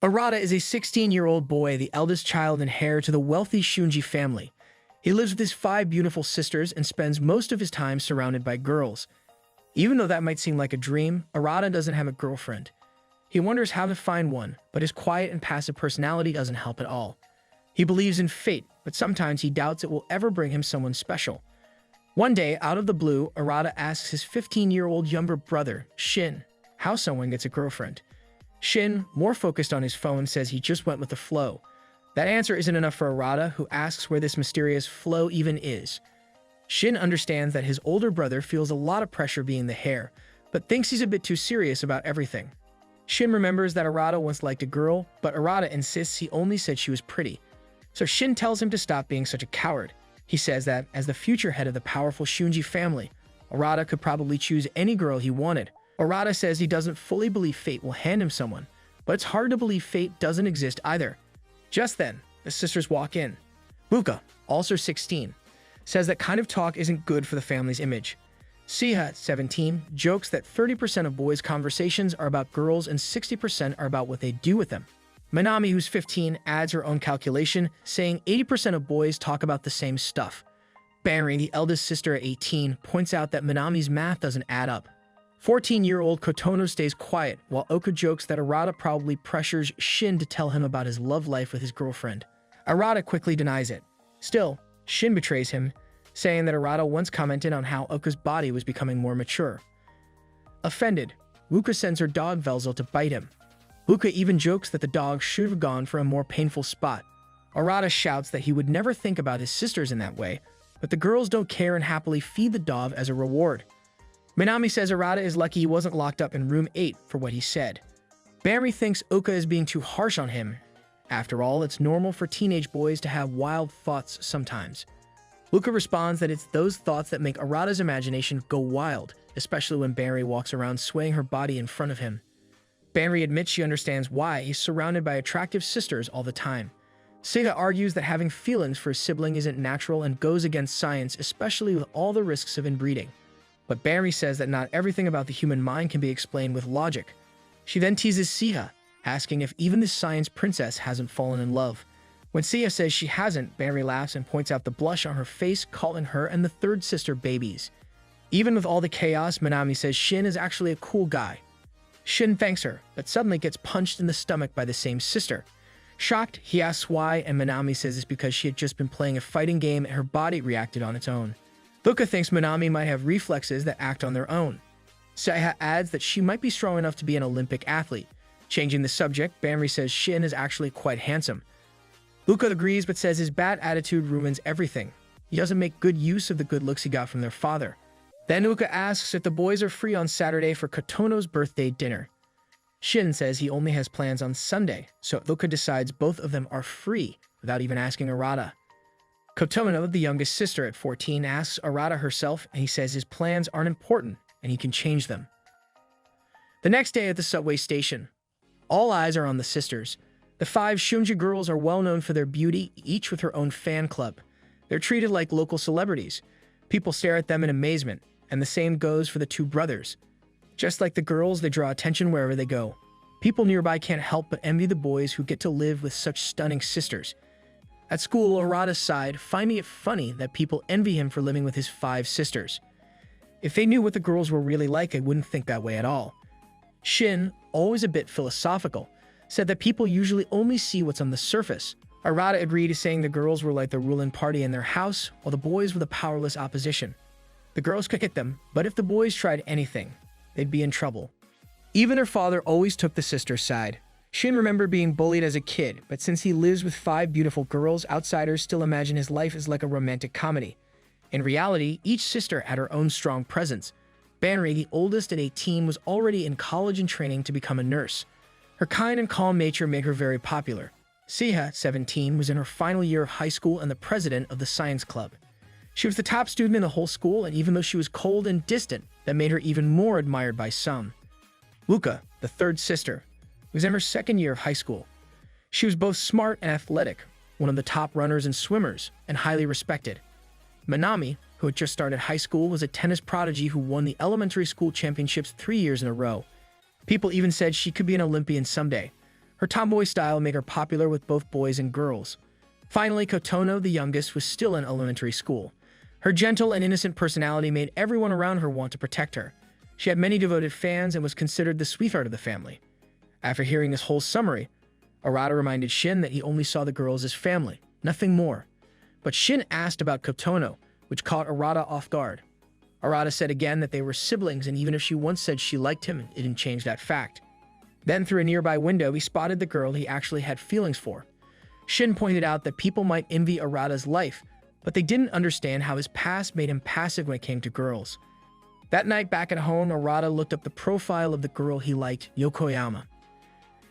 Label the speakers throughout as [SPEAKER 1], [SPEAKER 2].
[SPEAKER 1] Arata is a 16-year-old boy, the eldest child and heir to the wealthy Shunji family. He lives with his five beautiful sisters and spends most of his time surrounded by girls. Even though that might seem like a dream, Arata doesn't have a girlfriend. He wonders how to find one, but his quiet and passive personality doesn't help at all. He believes in fate, but sometimes he doubts it will ever bring him someone special. One day, out of the blue, Arata asks his 15-year-old younger brother, Shin, how someone gets a girlfriend. Shin, more focused on his phone, says he just went with the flow. That answer isn't enough for Arata, who asks where this mysterious flow even is. Shin understands that his older brother feels a lot of pressure being the heir, but thinks he's a bit too serious about everything. Shin remembers that Arata once liked a girl, but Arata insists he only said she was pretty. So Shin tells him to stop being such a coward. He says that, as the future head of the powerful Shunji family, Arata could probably choose any girl he wanted. Arata says he doesn't fully believe fate will hand him someone, but it's hard to believe fate doesn't exist either. Just then, the sisters walk in. Ruka, also 16, says that kind of talk isn't good for the family's image. Siha, 17, jokes that 30% of boys' conversations are about girls and 60% are about what they do with them. Minami, who's 15, adds her own calculation, saying 80% of boys talk about the same stuff. Barry, the eldest sister at 18, points out that Minami's math doesn't add up. 14-year-old Kotono stays quiet, while Oka jokes that Arata probably pressures Shin to tell him about his love life with his girlfriend. Arata quickly denies it. Still, Shin betrays him, saying that Arata once commented on how Oka's body was becoming more mature. Offended, Ruka sends her dog Velzel to bite him. Ruka even jokes that the dog should have gone for a more painful spot. Arata shouts that he would never think about his sisters in that way, but the girls don't care and happily feed the dog as a reward. Minami says Arata is lucky he wasn't locked up in room 8 for what he said. Barry thinks Oka is being too harsh on him. After all, it's normal for teenage boys to have wild thoughts sometimes. Ruka responds that it's those thoughts that make Arata's imagination go wild, especially when Barry walks around swaying her body in front of him. Barry admits she understands why he's surrounded by attractive sisters all the time. Seiga argues that having feelings for a sibling isn't natural and goes against science, especially with all the risks of inbreeding. But Barry says that not everything about the human mind can be explained with logic. She then teases Siha, asking if even the science princess hasn't fallen in love. When Siha says she hasn't, Barry laughs and points out the blush on her face, calling her and the third sister babies. Even with all the chaos, Minami says Shin is actually a cool guy. Shin thanks her, but suddenly gets punched in the stomach by the same sister. Shocked, he asks why, and Minami says it's because she had just been playing a fighting game and her body reacted on its own. Ruka thinks Minami might have reflexes that act on their own. Seiha adds that she might be strong enough to be an Olympic athlete. Changing the subject, Barry says Shin is actually quite handsome. Ruka agrees but says his bad attitude ruins everything. He doesn't make good use of the good looks he got from their father. Then Ruka asks if the boys are free on Saturday for Kotono's birthday dinner. Shin says he only has plans on Sunday, so Ruka decides both of them are free without even asking Arata. Kotono, the youngest sister at 14, asks Arata herself, and he says his plans aren't important and he can change them. The next day at the subway station, all eyes are on the sisters. The 5 Shunji girls are well known for their beauty, each with her own fan club. They're treated like local celebrities. People stare at them in amazement, and the same goes for the 2 brothers. Just like the girls, they draw attention wherever they go. People nearby can't help but envy the boys who get to live with such stunning sisters. At school, Arata sighed, finding it funny that people envy him for living with his 5 sisters. If they knew what the girls were really like, they wouldn't think that way at all. Shin, always a bit philosophical, said that people usually only see what's on the surface. Arata agreed, saying the girls were like the ruling party in their house, while the boys were the powerless opposition. The girls could hit them, but if the boys tried anything, they'd be in trouble. Even her father always took the sister's side. Shin remembered being bullied as a kid, but since he lives with 5 beautiful girls, outsiders still imagine his life is like a romantic comedy. In reality, each sister had her own strong presence. Banri, the oldest at 18, was already in college and training to become a nurse. Her kind and calm nature made her very popular. Siha, 17, was in her final year of high school and the president of the science club. She was the top student in the whole school, and even though she was cold and distant, that made her even more admired by some. Ruka, the third sister, was in her second year of high school. She was both smart and athletic, one of the top runners and swimmers, and highly respected. Minami, who had just started high school, was a tennis prodigy who won the elementary school championships 3 years in a row. People even said she could be an Olympian someday. Her tomboy style made her popular with both boys and girls. Finally, Kotono, the youngest, was still in elementary school. Her gentle and innocent personality made everyone around her want to protect her. She had many devoted fans and was considered the sweetheart of the family. After hearing this whole summary, Arata reminded Shin that he only saw the girls as family, nothing more. But Shin asked about Kotono, which caught Arata off guard. Arata said again that they were siblings, and even if she once said she liked him, it didn't change that fact. Then through a nearby window, he spotted the girl he actually had feelings for. Shin pointed out that people might envy Arata's life, but they didn't understand how his past made him passive when it came to girls. That night back at home, Arata looked up the profile of the girl he liked, Yokoyama.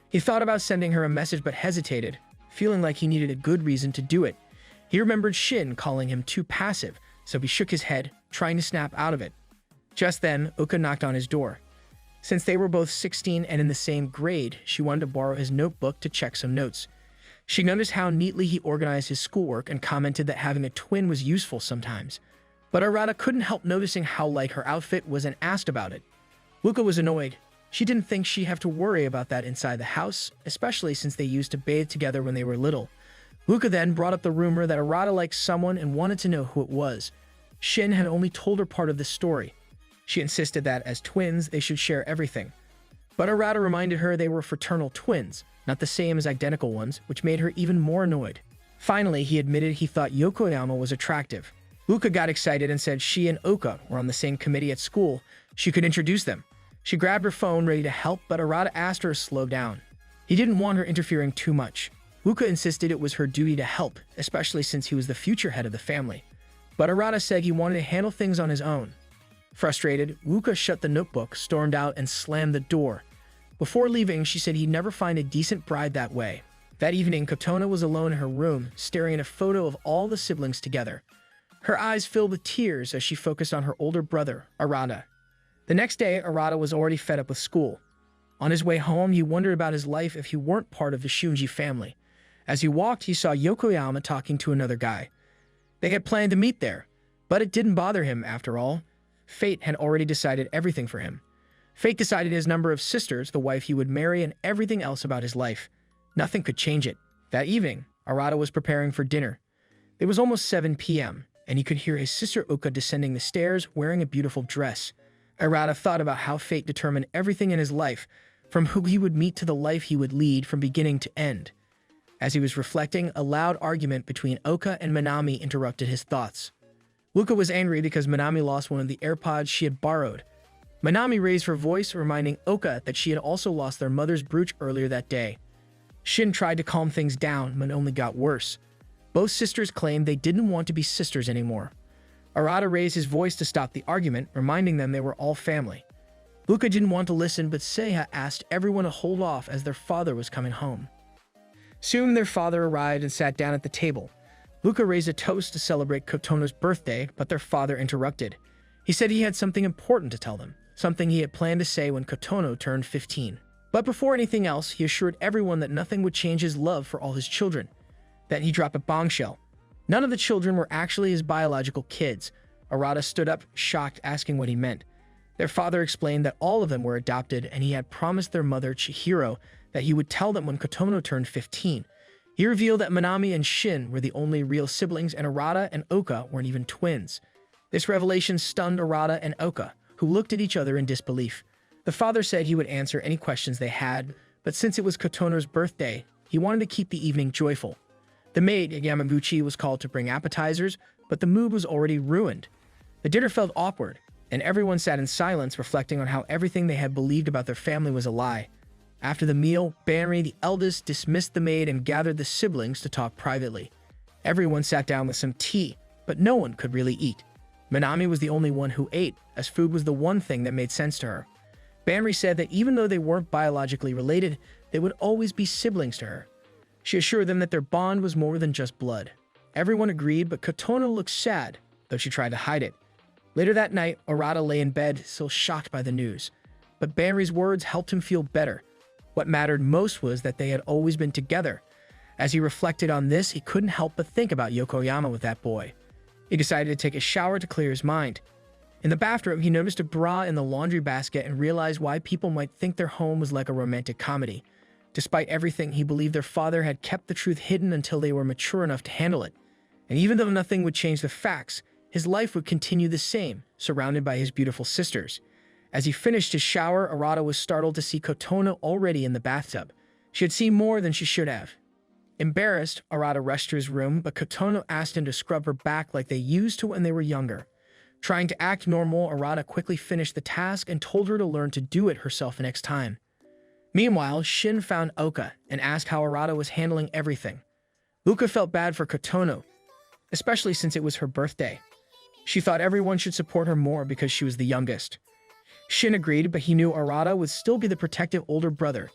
[SPEAKER 1] He thought about sending her a message but hesitated, feeling like he needed a good reason to do it. He remembered Shin calling him too passive, so he shook his head, trying to snap out of it. Just then, Uka knocked on his door. Since they were both 16 and in the same grade, she wanted to borrow his notebook to check some notes. She noticed how neatly he organized his schoolwork and commented that having a twin was useful sometimes. But Arata couldn't help noticing how like her outfit was and asked about it. Uka was annoyed. She didn't think she'd have to worry about that inside the house, especially since they used to bathe together when they were little. Uka then brought up the rumor that Arata liked someone and wanted to know who it was. Shin had only told her part of the story. She insisted that, as twins, they should share everything. But Arata reminded her they were fraternal twins, not the same as identical ones, which made her even more annoyed. Finally, he admitted he thought Yokoyama was attractive. Uka got excited and said she and Oka were on the same committee at school. She could introduce them. She grabbed her phone, ready to help, but Arata asked her to slow down. He didn't want her interfering too much. Uka insisted it was her duty to help, especially since he was the future head of the family. But Arata said he wanted to handle things on his own. Frustrated, Uka shut the notebook, stormed out, and slammed the door. Before leaving, she said he'd never find a decent bride that way. That evening, Kotono was alone in her room, staring at a photo of all the siblings together. Her eyes filled with tears as she focused on her older brother, Arata. The next day, Arata was already fed up with school. On his way home, he wondered about his life if he weren't part of the Shunji family. As he walked, he saw Yokoyama talking to another guy. They had planned to meet there, but it didn't bother him after all. Fate had already decided everything for him. Fate decided his number of sisters, the wife he would marry, and everything else about his life. Nothing could change it. That evening, Arata was preparing for dinner. It was almost 7 p.m., and he could hear his sister Uka descending the stairs wearing a beautiful dress. Arata thought about how fate determined everything in his life, from who he would meet to the life he would lead from beginning to end. As he was reflecting, a loud argument between Oka and Minami interrupted his thoughts. Uka was angry because Minami lost one of the AirPods she had borrowed. Minami raised her voice, reminding Oka that she had also lost their mother's brooch earlier that day. Shin tried to calm things down, but only got worse. Both sisters claimed they didn't want to be sisters anymore. Arata raised his voice to stop the argument, reminding them they were all family. Uka didn't want to listen, but Seiha asked everyone to hold off as their father was coming home. Soon their father arrived and sat down at the table. Uka raised a toast to celebrate Kotono's birthday, but their father interrupted. He said he had something important to tell them, something he had planned to say when Kotono turned 15. But before anything else, he assured everyone that nothing would change his love for all his children. Then he dropped a bombshell. None of the children were actually his biological kids. Arata stood up, shocked, asking what he meant. Their father explained that all of them were adopted, and he had promised their mother, Chihiro, that he would tell them when Kotono turned 15. He revealed that Minami and Shin were the only real siblings, and Arata and Oka weren't even twins. This revelation stunned Arata and Oka, who looked at each other in disbelief. The father said he would answer any questions they had, but since it was Kotono's birthday, he wanted to keep the evening joyful. The maid, Yamaguchi, was called to bring appetizers, but the mood was already ruined. The dinner felt awkward, and everyone sat in silence, reflecting on how everything they had believed about their family was a lie. After the meal, Banri, the eldest, dismissed the maid and gathered the siblings to talk privately. Everyone sat down with some tea, but no one could really eat. Minami was the only one who ate, as food was the one thing that made sense to her. Banri said that even though they weren't biologically related, they would always be siblings to her. She assured them that their bond was more than just blood. Everyone agreed, but Kotono looked sad, though she tried to hide it. Later that night, Arata lay in bed, still shocked by the news. But Banri's words helped him feel better. What mattered most was that they had always been together. As he reflected on this, he couldn't help but think about Yokoyama with that boy. He decided to take a shower to clear his mind. In the bathroom, he noticed a bra in the laundry basket and realized why people might think their home was like a romantic comedy. Despite everything, he believed their father had kept the truth hidden until they were mature enough to handle it. And even though nothing would change the facts, his life would continue the same, surrounded by his beautiful sisters. As he finished his shower, Arata was startled to see Kotono already in the bathtub. She had seen more than she should have. Embarrassed, Arata rushed to his room, but Kotono asked him to scrub her back like they used to when they were younger. Trying to act normal, Arata quickly finished the task and told her to learn to do it herself next time. Meanwhile, Shin found Oka and asked how Arata was handling everything. Uka felt bad for Kotono, especially since it was her birthday. She thought everyone should support her more because she was the youngest. Shin agreed, but he knew Arata would still be the protective older brother.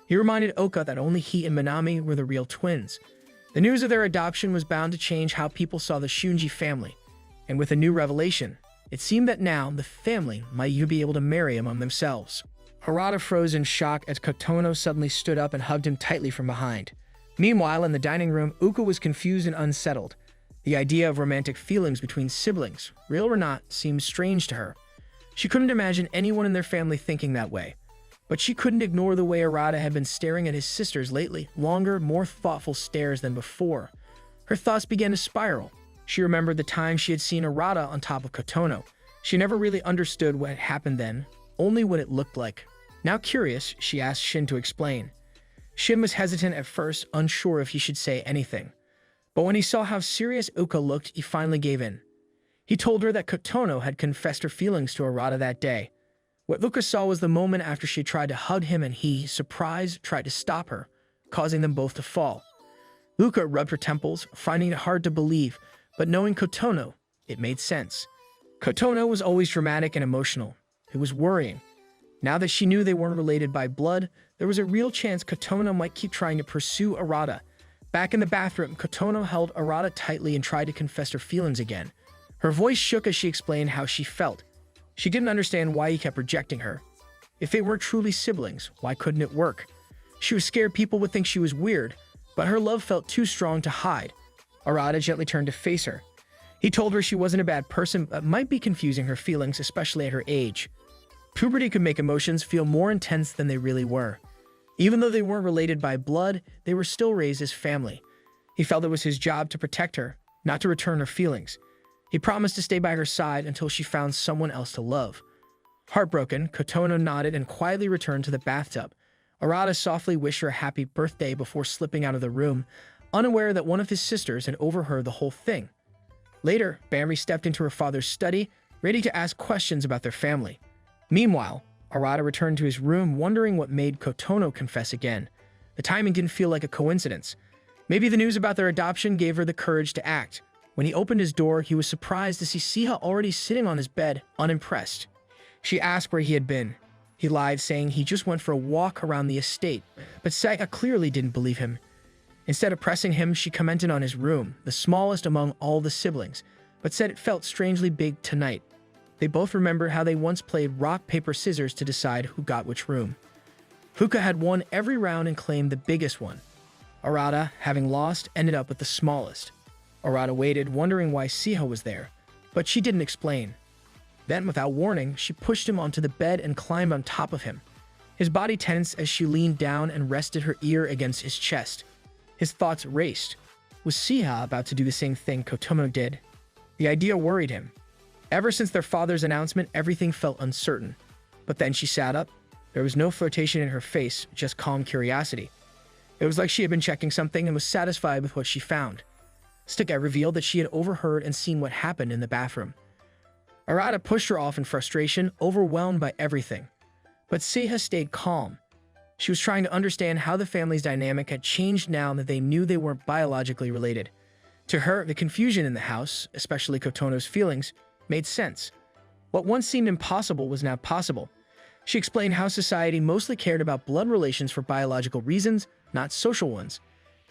[SPEAKER 1] He reminded Oka that only he and Minami were the real twins. The news of their adoption was bound to change how people saw the Shunji family. And with a new revelation, it seemed that now the family might even be able to marry among themselves. Arata froze in shock as Kotono suddenly stood up and hugged him tightly from behind. Meanwhile, in the dining room, Uka was confused and unsettled. The idea of romantic feelings between siblings, real or not, seemed strange to her. She couldn't imagine anyone in their family thinking that way. But she couldn't ignore the way Arata had been staring at his sisters lately, longer, more thoughtful stares than before. Her thoughts began to spiral. She remembered the time she had seen Arata on top of Kotono. She never really understood what had happened then, only what it looked like. Now curious, she asked Shin to explain. Shin was hesitant at first, unsure if he should say anything. But when he saw how serious Uka looked, he finally gave in. He told her that Kotono had confessed her feelings to Arata that day. What Uka saw was the moment after she tried to hug him and he, surprised, tried to stop her, causing them both to fall. Uka rubbed her temples, finding it hard to believe, but knowing Kotono, it made sense. Kotono was always dramatic and emotional. It was worrying. Now that she knew they weren't related by blood, there was a real chance Kotono might keep trying to pursue Arata. Back in the bathroom, Kotono held Arata tightly and tried to confess her feelings again. Her voice shook as she explained how she felt. She didn't understand why he kept rejecting her. If they weren't truly siblings, why couldn't it work? She was scared people would think she was weird, but her love felt too strong to hide. Arata gently turned to face her. He told her she wasn't a bad person, but might be confusing her feelings, especially at her age. Puberty could make emotions feel more intense than they really were. Even though they weren't related by blood, they were still raised as family. He felt it was his job to protect her, not to return her feelings. He promised to stay by her side until she found someone else to love. Heartbroken, Kotono nodded and quietly returned to the bathtub. Arata softly wished her a happy birthday before slipping out of the room, unaware that one of his sisters had overheard the whole thing. Later, Bambi stepped into her father's study, ready to ask questions about their family. Meanwhile, Arata returned to his room, wondering what made Kotono confess again. The timing didn't feel like a coincidence. Maybe the news about their adoption gave her the courage to act. When he opened his door, he was surprised to see Siha already sitting on his bed, unimpressed. She asked where he had been. He lied, saying he just went for a walk around the estate, but Siha clearly didn't believe him. Instead of pressing him, she commented on his room, the smallest among all the siblings, but said it felt strangely big tonight. They both remembered how they once played rock, paper, scissors to decide who got which room. Fuka had won every round and claimed the biggest one. Arata, having lost, ended up with the smallest. Arata waited, wondering why Siha was there, but she didn't explain. Then, without warning, she pushed him onto the bed and climbed on top of him. His body tensed as she leaned down and rested her ear against his chest. His thoughts raced. Was Siha about to do the same thing Kotomo did? The idea worried him. Ever since their father's announcement, everything felt uncertain. But then she sat up. There was no flirtation in her face, just calm curiosity. It was like she had been checking something and was satisfied with what she found. Stuka revealed that she had overheard and seen what happened in the bathroom. Arata pushed her off in frustration, overwhelmed by everything. But Siha stayed calm. She was trying to understand how the family's dynamic had changed now that they knew they weren't biologically related. To her, the confusion in the house, especially Kotono's feelings, made sense. What once seemed impossible was now possible. She explained how society mostly cared about blood relations for biological reasons, not social ones.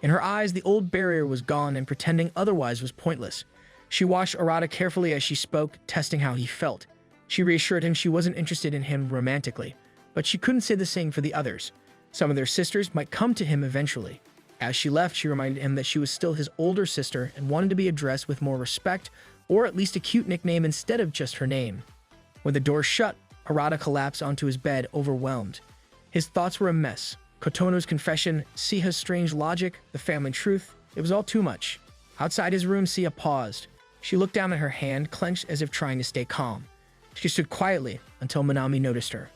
[SPEAKER 1] In her eyes, the old barrier was gone and pretending otherwise was pointless. She watched Arata carefully as she spoke, testing how he felt. She reassured him she wasn't interested in him romantically, but she couldn't say the same for the others. Some of their sisters might come to him eventually. As she left, she reminded him that she was still his older sister and wanted to be addressed with more respect, or at least a cute nickname instead of just her name. When the door shut, Arata collapsed onto his bed, overwhelmed. His thoughts were a mess. Kotono's confession, Siha's strange logic, the family truth, it was all too much. Outside his room, Siha paused. She looked down at her hand, clenched as if trying to stay calm. She stood quietly until Minami noticed her.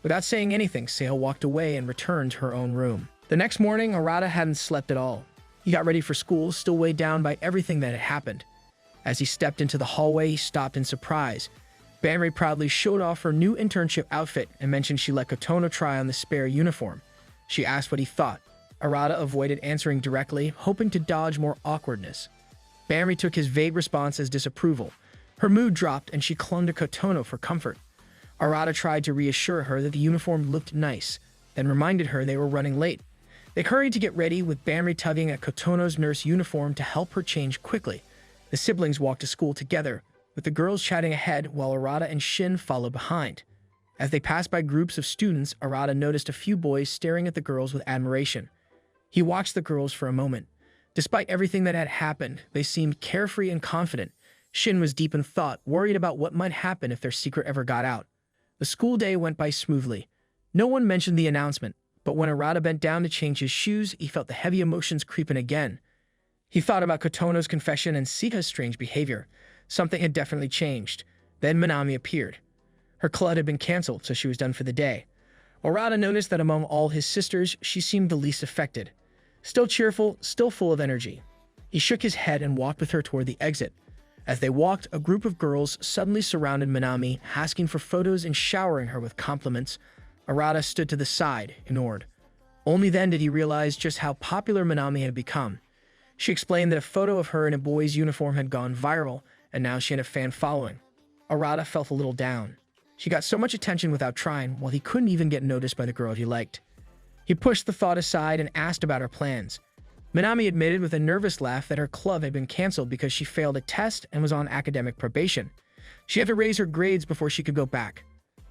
[SPEAKER 1] Without saying anything, Siha walked away and returned to her own room. The next morning, Arata hadn't slept at all. He got ready for school, still weighed down by everything that had happened. As he stepped into the hallway, he stopped in surprise. Banri proudly showed off her new internship outfit and mentioned she let Kotono try on the spare uniform. She asked what he thought. Arata avoided answering directly, hoping to dodge more awkwardness. Banri took his vague response as disapproval. Her mood dropped and she clung to Kotono for comfort. Arata tried to reassure her that the uniform looked nice, then reminded her they were running late. They hurried to get ready, with Banri tugging at Kotono's nurse uniform to help her change quickly. The siblings walked to school together, with the girls chatting ahead while Arata and Shin followed behind. As they passed by groups of students, Arata noticed a few boys staring at the girls with admiration. He watched the girls for a moment. Despite everything that had happened, they seemed carefree and confident. Shin was deep in thought, worried about what might happen if their secret ever got out. The school day went by smoothly. No one mentioned the announcement, but when Arata bent down to change his shoes, he felt the heavy emotions creeping again. He thought about Kotono's confession and Siha's strange behavior. Something had definitely changed. Then Minami appeared. Her club had been canceled, so she was done for the day. Arata noticed that among all his sisters, she seemed the least affected. Still cheerful, still full of energy. He shook his head and walked with her toward the exit. As they walked, a group of girls suddenly surrounded Minami, asking for photos and showering her with compliments. Arata stood to the side, ignored. Only then did he realize just how popular Minami had become. She explained that a photo of her in a boy's uniform had gone viral, and now she had a fan following. Arata felt a little down. She got so much attention without trying, while he couldn't even get noticed by the girl he liked. He pushed the thought aside and asked about her plans. Minami admitted with a nervous laugh that her club had been canceled because she failed a test and was on academic probation. She had to raise her grades before she could go back.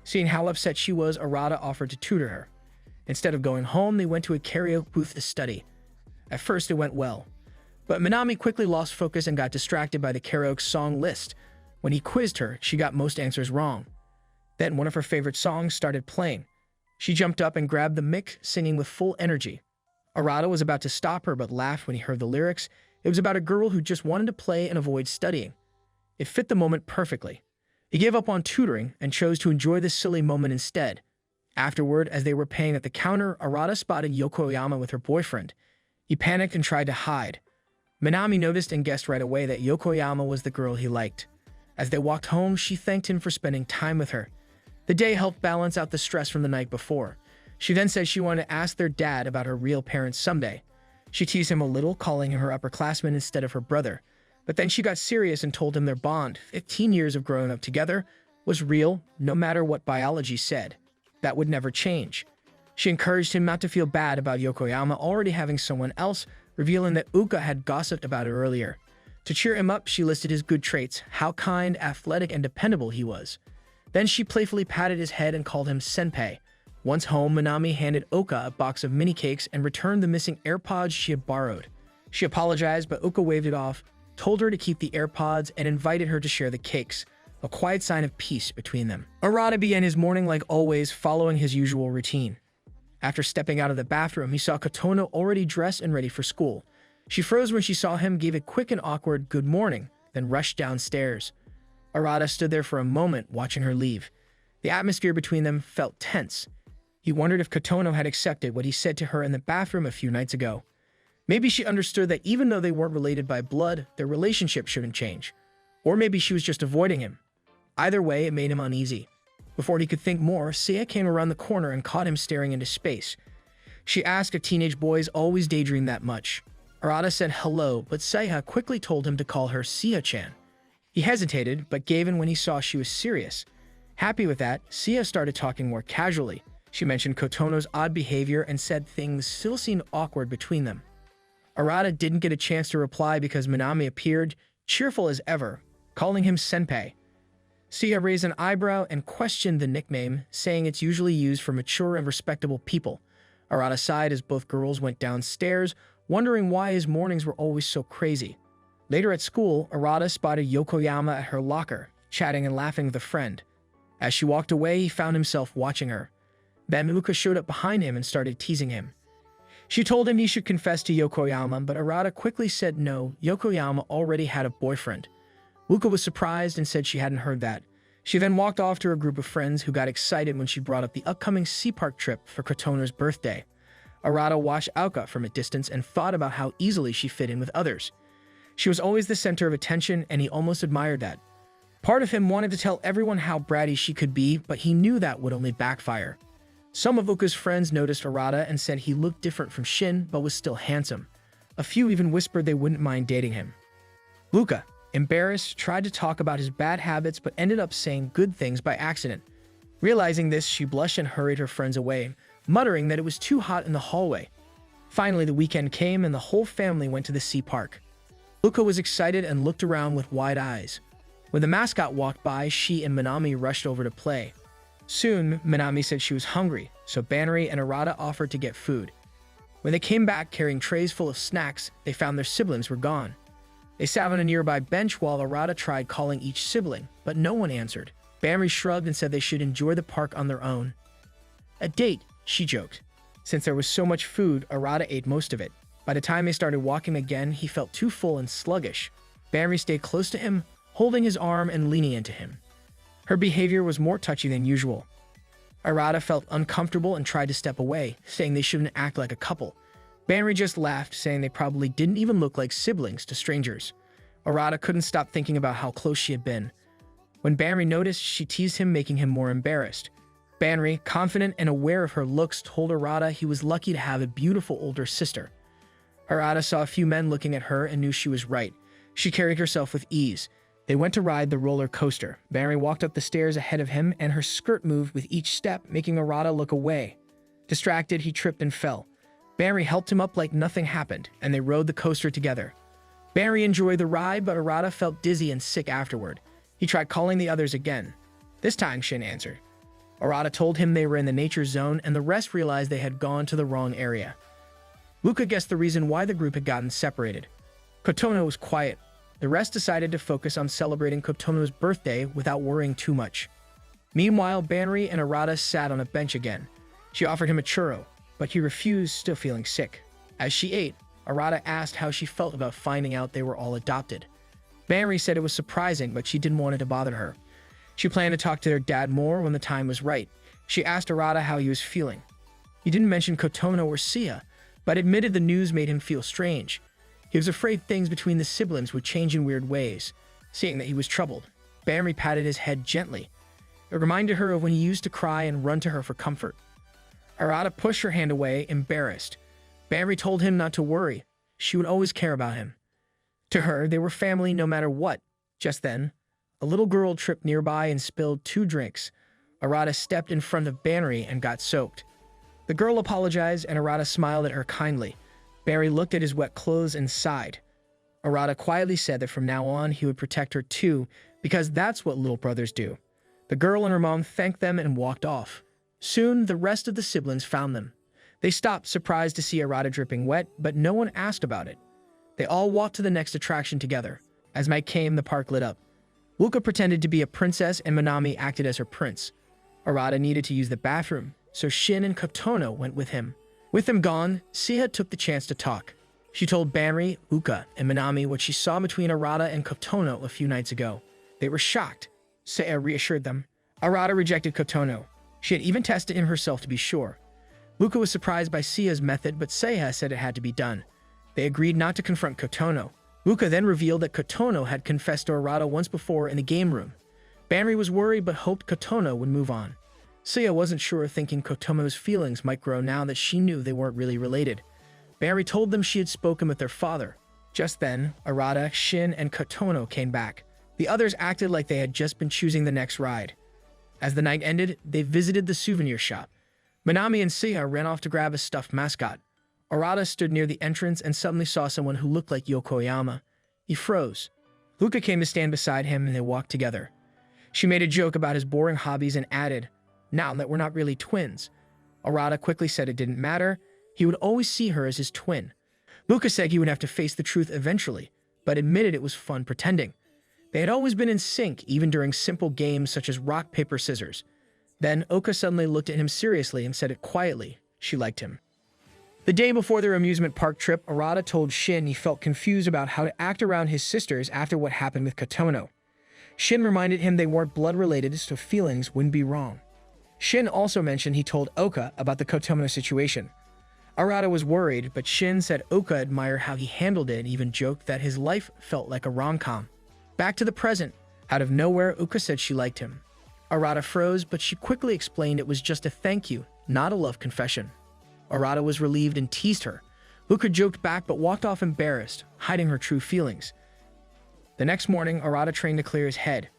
[SPEAKER 1] Seeing how upset she was, Arata offered to tutor her. Instead of going home, they went to a karaoke booth to study. At first, it went well. But Minami quickly lost focus and got distracted by the karaoke song list. When he quizzed her, she got most answers wrong. Then one of her favorite songs started playing. She jumped up and grabbed the mic, singing with full energy. Arata was about to stop her but laughed when he heard the lyrics. It was about a girl who just wanted to play and avoid studying. It fit the moment perfectly. He gave up on tutoring and chose to enjoy this silly moment instead. Afterward, as they were paying at the counter, Arata spotted Yokoyama with her boyfriend. He panicked and tried to hide. Minami noticed and guessed right away that Yokoyama was the girl he liked. As they walked home, she thanked him for spending time with her. The day helped balance out the stress from the night before. She then said she wanted to ask their dad about her real parents someday. She teased him a little, calling him her upperclassman instead of her brother. But then she got serious and told him their bond, 15 years of growing up together, was real, no matter what biology said. That would never change. She encouraged him not to feel bad about Yokoyama already having someone else, revealing that Uka had gossiped about it earlier. To cheer him up, she listed his good traits, how kind, athletic, and dependable he was. Then she playfully patted his head and called him senpai. Once home, Minami handed Oka a box of mini cakes and returned the missing AirPods she had borrowed. She apologized, but Oka waved it off, told her to keep the AirPods, and invited her to share the cakes, a quiet sign of peace between them. Arata began his morning like always, following his usual routine. After stepping out of the bathroom, he saw Kotono already dressed and ready for school. She froze when she saw him, gave a quick and awkward good morning, then rushed downstairs. Arata stood there for a moment, watching her leave. The atmosphere between them felt tense. He wondered if Kotono had accepted what he said to her in the bathroom a few nights ago. Maybe she understood that even though they weren't related by blood, their relationship shouldn't change. Or maybe she was just avoiding him. Either way, it made him uneasy. Before he could think more, Seiya came around the corner and caught him staring into space. She asked if teenage boys always daydream that much. Arata said hello, but Seiya quickly told him to call her Seiya-chan. He hesitated, but gave in when he saw she was serious. Happy with that, Seiya started talking more casually. She mentioned Kotono's odd behavior and said things still seemed awkward between them. Arata didn't get a chance to reply because Minami appeared, cheerful as ever, calling him senpai. Seiya raised an eyebrow and questioned the nickname, saying it's usually used for mature and respectable people. Arata sighed as both girls went downstairs, wondering why his mornings were always so crazy. Later at school, Arata spotted Yokoyama at her locker, chatting and laughing with a friend. As she walked away, he found himself watching her. Then Uka showed up behind him and started teasing him. She told him he should confess to Yokoyama, but Arata quickly said no, Yokoyama already had a boyfriend. Luka was surprised and said she hadn't heard that. She then walked off to her group of friends who got excited when she brought up the upcoming sea park trip for Kotono's birthday. Arata watched Auka from a distance and thought about how easily she fit in with others. She was always the center of attention, and he almost admired that. Part of him wanted to tell everyone how bratty she could be, but he knew that would only backfire. Some of Uka's friends noticed Arata and said he looked different from Shin, but was still handsome. A few even whispered they wouldn't mind dating him. Luka, embarrassed, tried to talk about his bad habits but ended up saying good things by accident. Realizing this, she blushed and hurried her friends away, muttering that it was too hot in the hallway. Finally, the weekend came and the whole family went to the sea park. Luka was excited and looked around with wide eyes. When the mascot walked by, she and Minami rushed over to play. Soon, Minami said she was hungry, so Banri and Arata offered to get food. When they came back carrying trays full of snacks, they found their siblings were gone. They sat on a nearby bench while Arata tried calling each sibling, but no one answered. Banri shrugged and said they should enjoy the park on their own. A date, she joked. Since there was so much food, Arata ate most of it. By the time they started walking again, he felt too full and sluggish. Banri stayed close to him, holding his arm and leaning into him. Her behavior was more touchy than usual. Arata felt uncomfortable and tried to step away, saying they shouldn't act like a couple. Banri just laughed, saying they probably didn't even look like siblings to strangers. Arata couldn't stop thinking about how close she had been. When Banri noticed, she teased him, making him more embarrassed. Banri, confident and aware of her looks, told Arata he was lucky to have a beautiful older sister. Arata saw a few men looking at her and knew she was right. She carried herself with ease. They went to ride the roller coaster. Banri walked up the stairs ahead of him, and her skirt moved with each step, making Arata look away. Distracted, he tripped and fell. Banri helped him up like nothing happened, and they rode the coaster together. Banri enjoyed the ride, but Arata felt dizzy and sick afterward. He tried calling the others again. This time, Shin answered. Arata told him they were in the nature zone, and the rest realized they had gone to the wrong area. Luka guessed the reason why the group had gotten separated. Kotono was quiet. The rest decided to focus on celebrating Kotono's birthday without worrying too much. Meanwhile, Banri and Arata sat on a bench again. She offered him a churro, but he refused, still feeling sick. As she ate, Arata asked how she felt about finding out they were all adopted. Banri said it was surprising, but she didn't want it to bother her. She planned to talk to their dad more when the time was right. She asked Arata how he was feeling. He didn't mention Kotono or Sia, but admitted the news made him feel strange. He was afraid things between the siblings would change in weird ways. Seeing that he was troubled, Banri patted his head gently. It reminded her of when he used to cry and run to her for comfort. Arata pushed her hand away, embarrassed. Banri told him not to worry. She would always care about him. To her, they were family no matter what. Just then, a little girl tripped nearby and spilled 2 drinks. Arata stepped in front of Banri and got soaked. The girl apologized, and Arata smiled at her kindly. Banri looked at his wet clothes and sighed. Arata quietly said that from now on he would protect her too, because that's what little brothers do. The girl and her mom thanked them and walked off. Soon, the rest of the siblings found them. They stopped, surprised to see Arata dripping wet, but no one asked about it. They all walked to the next attraction together. As night came, the park lit up. Luka pretended to be a princess and Minami acted as her prince. Arata needed to use the bathroom, so Shin and Kotono went with him. With them gone, Sia took the chance to talk. She told Banri, Luka, and Minami what she saw between Arata and Kotono a few nights ago. They were shocked. Sia reassured them. Arata rejected Kotono. She had even tested him herself to be sure. Luka was surprised by Sia's method, but Sia said it had to be done. They agreed not to confront Kotono. Luka then revealed that Kotono had confessed to Arata once before in the game room. Banri was worried but hoped Kotono would move on. Sia wasn't sure, thinking Kotono's feelings might grow now that she knew they weren't really related. Banri told them she had spoken with their father. Just then, Arata, Shin, and Kotono came back. The others acted like they had just been choosing the next ride. As the night ended, they visited the souvenir shop. Minami and Sia ran off to grab a stuffed mascot. Arata stood near the entrance and suddenly saw someone who looked like Yokoyama. He froze. Luka came to stand beside him and they walked together. She made a joke about his boring hobbies and added, "Now that we're not really twins." Arata quickly said it didn't matter. He would always see her as his twin. Luka said he would have to face the truth eventually, but admitted it was fun pretending. They had always been in sync, even during simple games such as rock, paper, scissors. Then Oka suddenly looked at him seriously and said it quietly. She liked him. The day before their amusement park trip, Arata told Shin he felt confused about how to act around his sisters after what happened with Kotono. Shin reminded him they weren't blood-related, so feelings wouldn't be wrong. Shin also mentioned he told Oka about the Kotono situation. Arata was worried, but Shin said Oka admired how he handled it and even joked that his life felt like a rom-com. Back to the present. Out of nowhere, Oka said she liked him. Arata froze, but she quickly explained it was just a thank you, not a love confession. Arata was relieved and teased her. Uka joked back but walked off embarrassed, hiding her true feelings. The next morning, Arata trained to clear his head.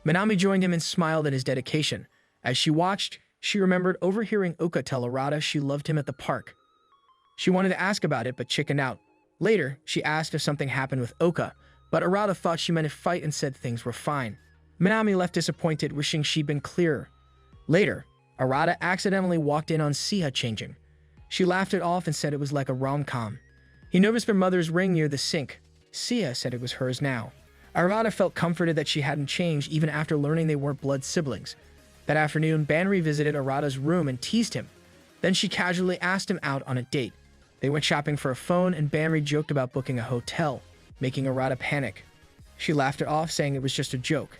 [SPEAKER 1] Minami joined him and smiled at his dedication. As she watched, she remembered overhearing Uka tell Arata she loved him at the park. She wanted to ask about it but chickened out. Later, she asked if something happened with Oka, but Arata thought she meant a fight and said things were fine. Minami left disappointed, wishing she'd been clearer. Later, Arata accidentally walked in on Siha changing. She laughed it off and said it was like a rom-com. He noticed her mother's ring near the sink. Siha said it was hers now. Arata felt comforted that she hadn't changed even after learning they weren't blood siblings. That afternoon, Banri visited Arata's room and teased him. Then she casually asked him out on a date. They went shopping for a phone and Banri joked about booking a hotel, making Arata panic. She laughed it off, saying it was just a joke.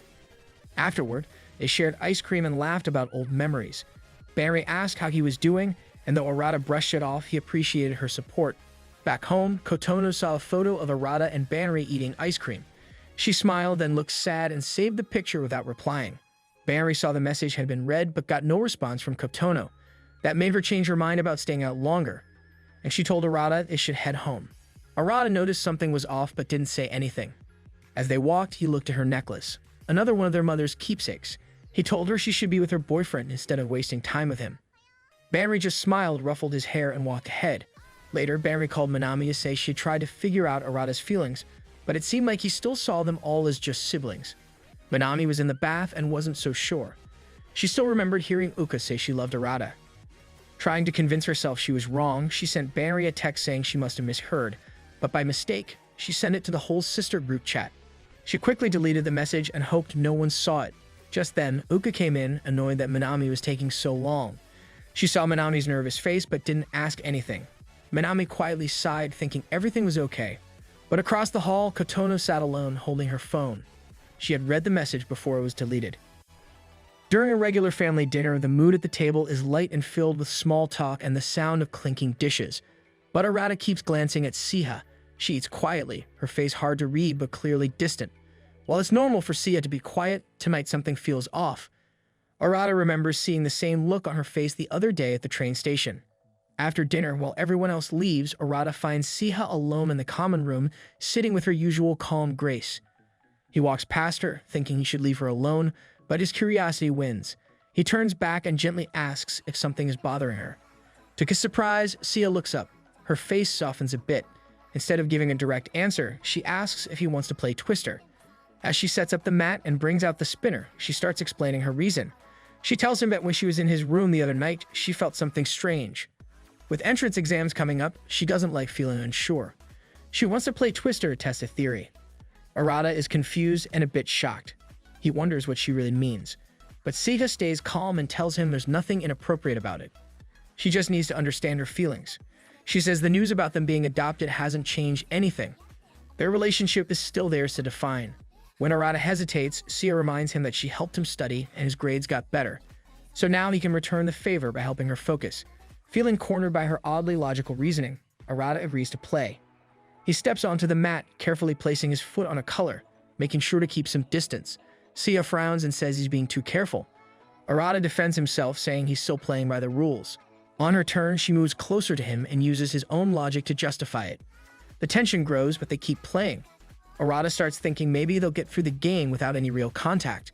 [SPEAKER 1] Afterward, they shared ice cream and laughed about old memories. Banri asked how he was doing, and though Arata brushed it off, he appreciated her support. Back home, Kotono saw a photo of Arata and Banri eating ice cream. She smiled, then looked sad and saved the picture without replying. Banri saw the message had been read but got no response from Kotono. That made her change her mind about staying out longer, and she told Arata they should head home. Arata noticed something was off but didn't say anything. As they walked, he looked at her necklace, another one of their mother's keepsakes. He told her she should be with her boyfriend instead of wasting time with him. Banri just smiled, ruffled his hair, and walked ahead. Later, Banri called Minami to say she had tried to figure out Arata's feelings, but it seemed like he still saw them all as just siblings. Minami was in the bath and wasn't so sure. She still remembered hearing Uka say she loved Arata. Trying to convince herself she was wrong, she sent Banri a text saying she must have misheard, but by mistake, she sent it to the whole sister group chat. She quickly deleted the message and hoped no one saw it. Just then, Uka came in, annoyed that Minami was taking so long. She saw Minami's nervous face but didn't ask anything. Minami quietly sighed, thinking everything was okay. But across the hall, Kotono sat alone, holding her phone. She had read the message before it was deleted. During a regular family dinner, the mood at the table is light and filled with small talk and the sound of clinking dishes. But Arata keeps glancing at Siha. She eats quietly, her face hard to read but clearly distant. While it's normal for Siha to be quiet, tonight something feels off. Arata remembers seeing the same look on her face the other day at the train station. After dinner, while everyone else leaves, Arata finds Siha alone in the common room, sitting with her usual calm grace. He walks past her, thinking he should leave her alone, but his curiosity wins. He turns back and gently asks if something is bothering her. To his surprise, Siha looks up. Her face softens a bit. Instead of giving a direct answer, she asks if he wants to play Twister. As she sets up the mat and brings out the spinner, she starts explaining her reason. She tells him that when she was in his room the other night, she felt something strange. With entrance exams coming up, she doesn't like feeling unsure. She wants to play Twister to test a theory. Arata is confused and a bit shocked. He wonders what she really means. But Siha stays calm and tells him there's nothing inappropriate about it. She just needs to understand her feelings. She says the news about them being adopted hasn't changed anything. Their relationship is still theirs to define. When Arata hesitates, Siha reminds him that she helped him study and his grades got better. So now he can return the favor by helping her focus. Feeling cornered by her oddly logical reasoning, Arata agrees to play. He steps onto the mat, carefully placing his foot on a color, making sure to keep some distance. Siha frowns and says he's being too careful. Arata defends himself, saying he's still playing by the rules. On her turn, she moves closer to him and uses his own logic to justify it. The tension grows, but they keep playing. Arata starts thinking maybe they'll get through the game without any real contact.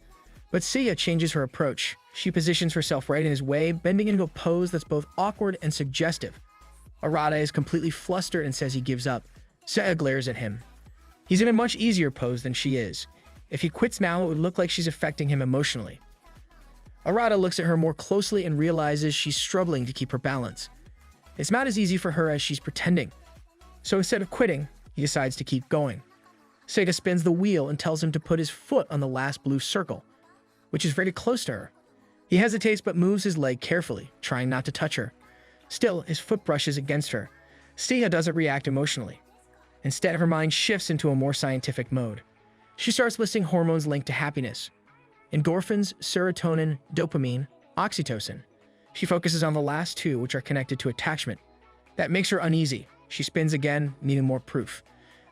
[SPEAKER 1] But Siha changes her approach. She positions herself right in his way, bending into a pose that's both awkward and suggestive. Arata is completely flustered and says he gives up. Siha glares at him. He's in a much easier pose than she is. If he quits now, it would look like she's affecting him emotionally. Arata looks at her more closely and realizes she's struggling to keep her balance. It's not as easy for her as she's pretending. So instead of quitting, he decides to keep going. Sega spins the wheel and tells him to put his foot on the last blue circle, which is very close to her. He hesitates but moves his leg carefully, trying not to touch her. Still, his foot brushes against her. Siha doesn't react emotionally. Instead, her mind shifts into a more scientific mode. She starts listing hormones linked to happiness: endorphins, serotonin, dopamine, oxytocin. She focuses on the last two, which are connected to attachment. That makes her uneasy. She spins again, needing more proof.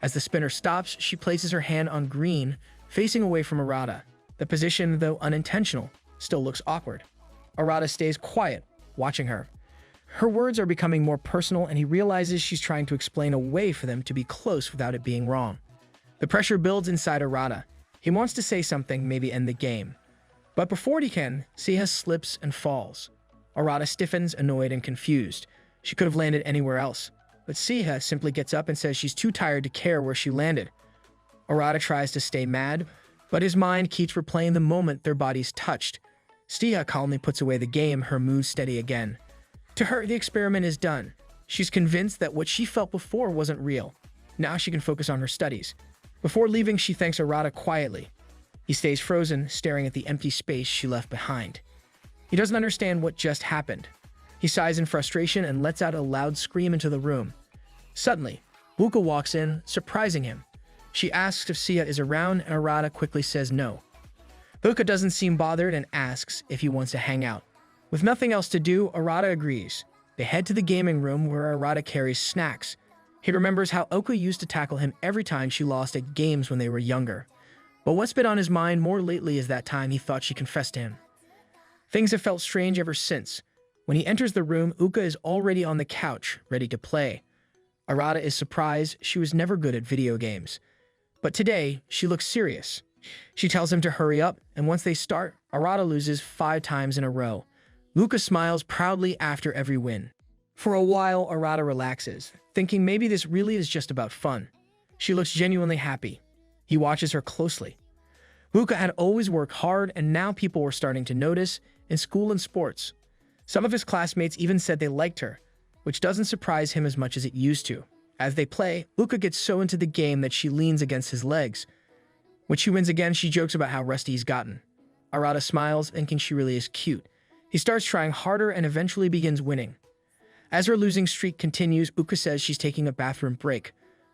[SPEAKER 1] As the spinner stops, she places her hand on green, facing away from Arata. The position, though unintentional, still looks awkward. Arata stays quiet, watching her. Her words are becoming more personal, and he realizes she's trying to explain a way for them to be close without it being wrong. The pressure builds inside Arata. He wants to say something, maybe end the game. But before he can, Siha slips and falls. Arata stiffens, annoyed and confused. She could have landed anywhere else. But Siha simply gets up and says she's too tired to care where she landed. Arata tries to stay mad, but his mind keeps replaying the moment their bodies touched. Siha calmly puts away the game, her mood steady again. To her, the experiment is done. She's convinced that what she felt before wasn't real. Now she can focus on her studies. Before leaving, she thanks Arata quietly. He stays frozen, staring at the empty space she left behind. He doesn't understand what just happened. He sighs in frustration and lets out a loud scream into the room. Suddenly, Buka walks in, surprising him. She asks if Siha is around, and Arata quickly says no. Buka doesn't seem bothered and asks if he wants to hang out. With nothing else to do, Arata agrees. They head to the gaming room where Arata carries snacks. He remembers how Oka used to tackle him every time she lost at games when they were younger. But what's been on his mind more lately is that time he thought she confessed to him. Things have felt strange ever since. When he enters the room, Uka is already on the couch, ready to play. Arata is surprised. She was never good at video games. But today, she looks serious. She tells him to hurry up, and once they start, Arata loses 5 times in a row. Luca smiles proudly after every win. For a while, Arata relaxes, thinking maybe this really is just about fun. She looks genuinely happy. He watches her closely. Luca had always worked hard, and now people were starting to notice in school and sports. Some of his classmates even said they liked her, which doesn't surprise him as much as it used to. As they play, Luca gets so into the game that she leans against his legs. When she wins again, she jokes about how rusty he's gotten. Arata smiles, thinking she really is cute. He starts trying harder and eventually begins winning. As her losing streak continues, Uka says she's taking a bathroom break.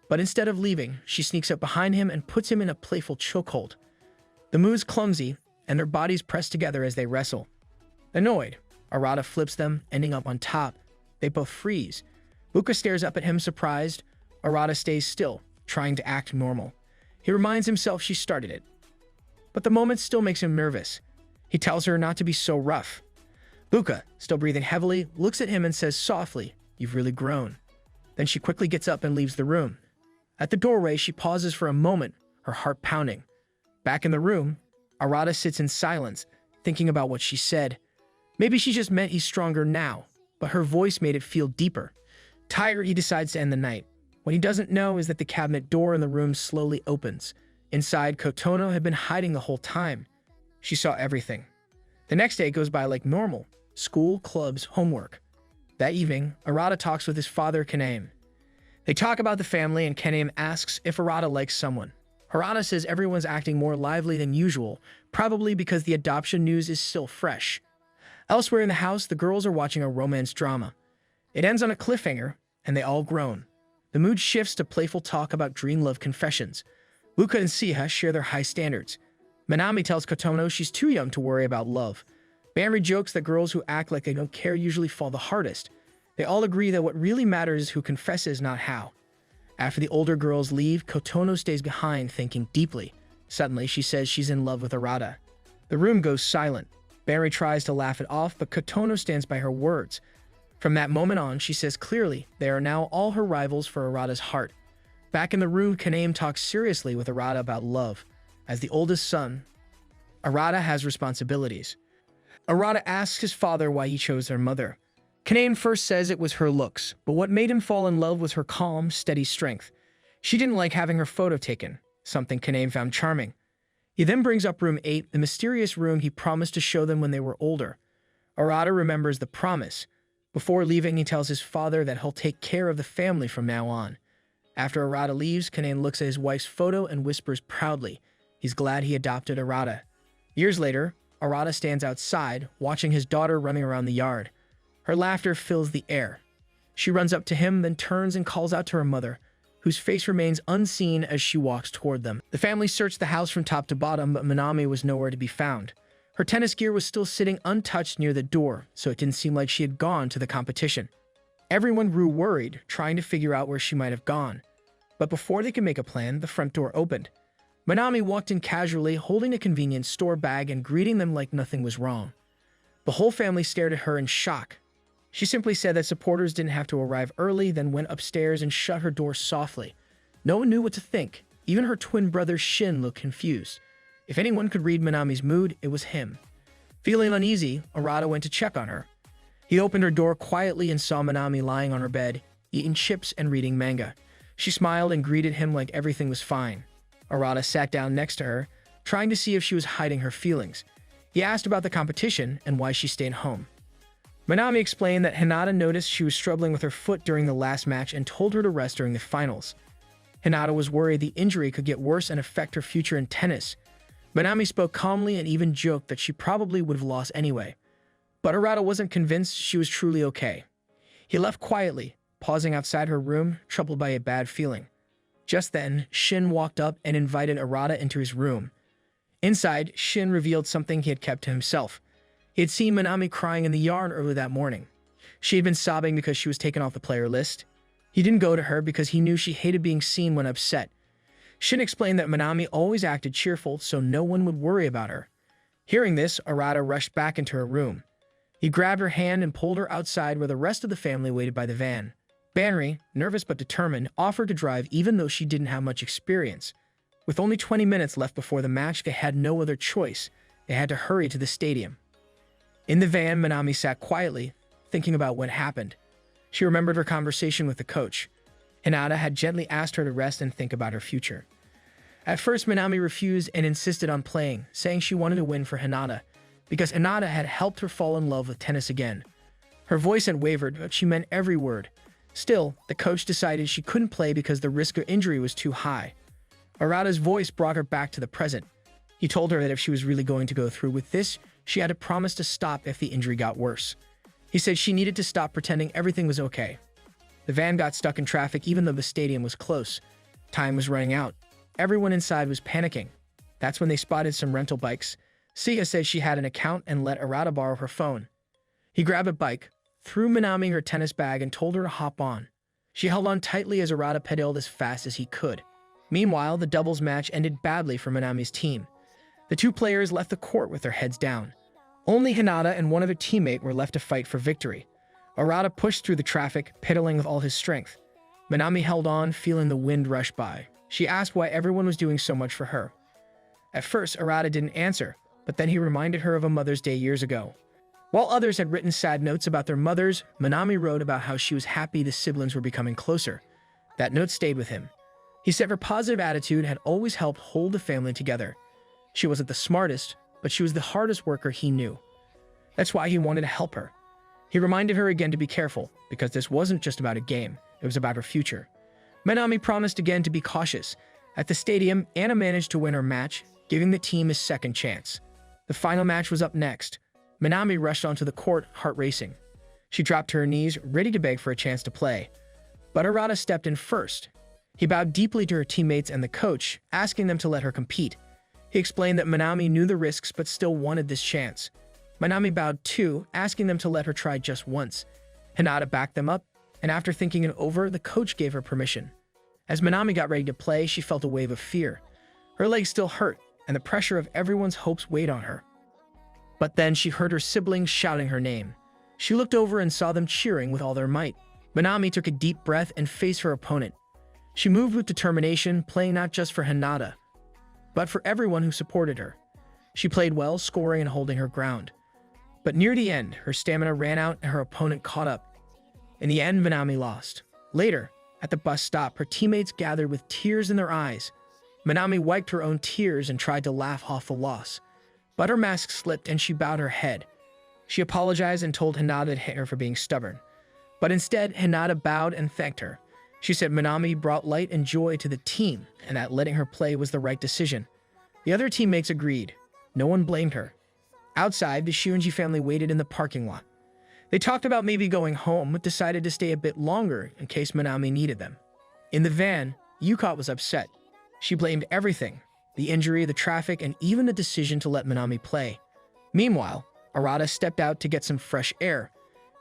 [SPEAKER 1] But instead of leaving, she sneaks up behind him and puts him in a playful chokehold. The move's clumsy, and their bodies press together as they wrestle. Annoyed, Arata flips them, ending up on top. They both freeze. Uka stares up at him surprised. Arata stays still, trying to act normal. He reminds himself she started it. But the moment still makes him nervous. He tells her not to be so rough. Luca, still breathing heavily, looks at him and says softly, "You've really grown." Then she quickly gets up and leaves the room. At the doorway, she pauses for a moment, her heart pounding. Back in the room, Arata sits in silence, thinking about what she said. Maybe she just meant he's stronger now, but her voice made it feel deeper. Tired, he decides to end the night. What he doesn't know is that the cabinet door in the room slowly opens. Inside, Kotono had been hiding the whole time. She saw everything. The next day goes by like normal. School, clubs, homework. That evening, Arata talks with his father, Kaname. They talk about the family, and Kaname asks if Arata likes someone. Arata says everyone's acting more lively than usual, probably because the adoption news is still fresh. Elsewhere in the house, the girls are watching a romance drama. It ends on a cliffhanger, and they all groan. The mood shifts to playful talk about dream love confessions. Luca and Siha share their high standards. Manami tells Kotono she's too young to worry about love. Banri jokes that girls who act like they don't care usually fall the hardest. They all agree that what really matters is who confesses, not how. After the older girls leave, Kotono stays behind, thinking deeply. Suddenly, she says she's in love with Arata. The room goes silent. Banri tries to laugh it off, but Kotono stands by her words. From that moment on, she says clearly they are now all her rivals for Arata's heart. Back in the room, Kaname talks seriously with Arata about love. As the oldest son, Arata has responsibilities. Arata asks his father why he chose their mother. Kaname first says it was her looks, but what made him fall in love was her calm, steady strength. She didn't like having her photo taken, something Kaname found charming. He then brings up room 8, the mysterious room he promised to show them when they were older. Arata remembers the promise. Before leaving, he tells his father that he'll take care of the family from now on. After Arata leaves, Kaname looks at his wife's photo and whispers proudly. He's glad he adopted Arata. Years later, Arata stands outside, watching his daughter running around the yard. Her laughter fills the air. She runs up to him, then turns and calls out to her mother, whose face remains unseen as she walks toward them. The family searched the house from top to bottom, but Minami was nowhere to be found. Her tennis gear was still sitting untouched near the door, so it didn't seem like she had gone to the competition. Everyone grew worried, trying to figure out where she might have gone. But before they could make a plan, the front door opened. Minami walked in casually, holding a convenience store bag and greeting them like nothing was wrong. The whole family stared at her in shock. She simply said that supporters didn't have to arrive early, then went upstairs and shut her door softly. No one knew what to think. Even her twin brother Shin looked confused. If anyone could read Minami's mood, it was him. Feeling uneasy, Arata went to check on her. He opened her door quietly and saw Minami lying on her bed, eating chips and reading manga. She smiled and greeted him like everything was fine. Arata sat down next to her, trying to see if she was hiding her feelings. He asked about the competition and why she stayed home. Minami explained that Hinata noticed she was struggling with her foot during the last match and told her to rest during the finals. Hinata was worried the injury could get worse and affect her future in tennis. Minami spoke calmly and even joked that she probably would have lost anyway. But Arata wasn't convinced she was truly okay. He left quietly, pausing outside her room, troubled by a bad feeling. Just then, Shin walked up and invited Arata into his room. Inside, Shin revealed something he had kept to himself. He had seen Minami crying in the yard early that morning. She had been sobbing because she was taken off the player list. He didn't go to her because he knew she hated being seen when upset. Shin explained that Minami always acted cheerful so no one would worry about her. Hearing this, Arata rushed back into her room. He grabbed her hand and pulled her outside where the rest of the family waited by the van. Banri, nervous but determined, offered to drive even though she didn't have much experience. With only 20 minutes left before the match, they had no other choice. They had to hurry to the stadium. In the van, Minami sat quietly, thinking about what happened. She remembered her conversation with the coach. Hinata had gently asked her to rest and think about her future. At first, Minami refused and insisted on playing, saying she wanted to win for Hinata, because Hinata had helped her fall in love with tennis again. Her voice had wavered, but she meant every word. Still, the coach decided she couldn't play because the risk of injury was too high. Arata's voice brought her back to the present. He told her that if she was really going to go through with this, she had to promise to stop if the injury got worse. He said she needed to stop pretending everything was okay. The van got stuck in traffic even though the stadium was close. Time was running out. Everyone inside was panicking. That's when they spotted some rental bikes. Sia said she had an account and let Arata borrow her phone. He grabbed a bike, threw Minami her tennis bag, and told her to hop on. She held on tightly as Arata pedaled as fast as he could. Meanwhile, the doubles match ended badly for Minami's team. The two players left the court with their heads down. Only Hinata and one other teammate were left to fight for victory. Arata pushed through the traffic, pedaling with all his strength. Minami held on, feeling the wind rush by. She asked why everyone was doing so much for her. At first, Arata didn't answer, but then he reminded her of a Mother's Day years ago. While others had written sad notes about their mothers, Minami wrote about how she was happy the siblings were becoming closer. That note stayed with him. He said her positive attitude had always helped hold the family together. She wasn't the smartest, but she was the hardest worker he knew. That's why he wanted to help her. He reminded her again to be careful, because this wasn't just about a game, it was about her future. Minami promised again to be cautious. At the stadium, Anna managed to win her match, giving the team a second chance. The final match was up next. Minami rushed onto the court, heart racing. She dropped to her knees, ready to beg for a chance to play. But Arata stepped in first. He bowed deeply to her teammates and the coach, asking them to let her compete. He explained that Minami knew the risks but still wanted this chance. Minami bowed too, asking them to let her try just once. Hinata backed them up, and after thinking it over, the coach gave her permission. As Minami got ready to play, she felt a wave of fear. Her legs still hurt, and the pressure of everyone's hopes weighed on her. But then she heard her siblings shouting her name. She looked over and saw them cheering with all their might. Minami took a deep breath and faced her opponent. She moved with determination, playing not just for Hinata, but for everyone who supported her. She played well, scoring and holding her ground. But near the end, her stamina ran out and her opponent caught up. In the end, Minami lost. Later, at the bus stop, her teammates gathered with tears in their eyes. Minami wiped her own tears and tried to laugh off the loss. But her mask slipped and she bowed her head. She apologized and told Hinata to hit her for being stubborn. But instead, Hinata bowed and thanked her. She said Minami brought light and joy to the team and that letting her play was the right decision. The other teammates agreed. No one blamed her. Outside, the Shunji family waited in the parking lot. They talked about maybe going home, but decided to stay a bit longer in case Minami needed them. In the van, Yuka was upset. She blamed everything: the injury, the traffic, and even the decision to let Minami play. Meanwhile, Arata stepped out to get some fresh air.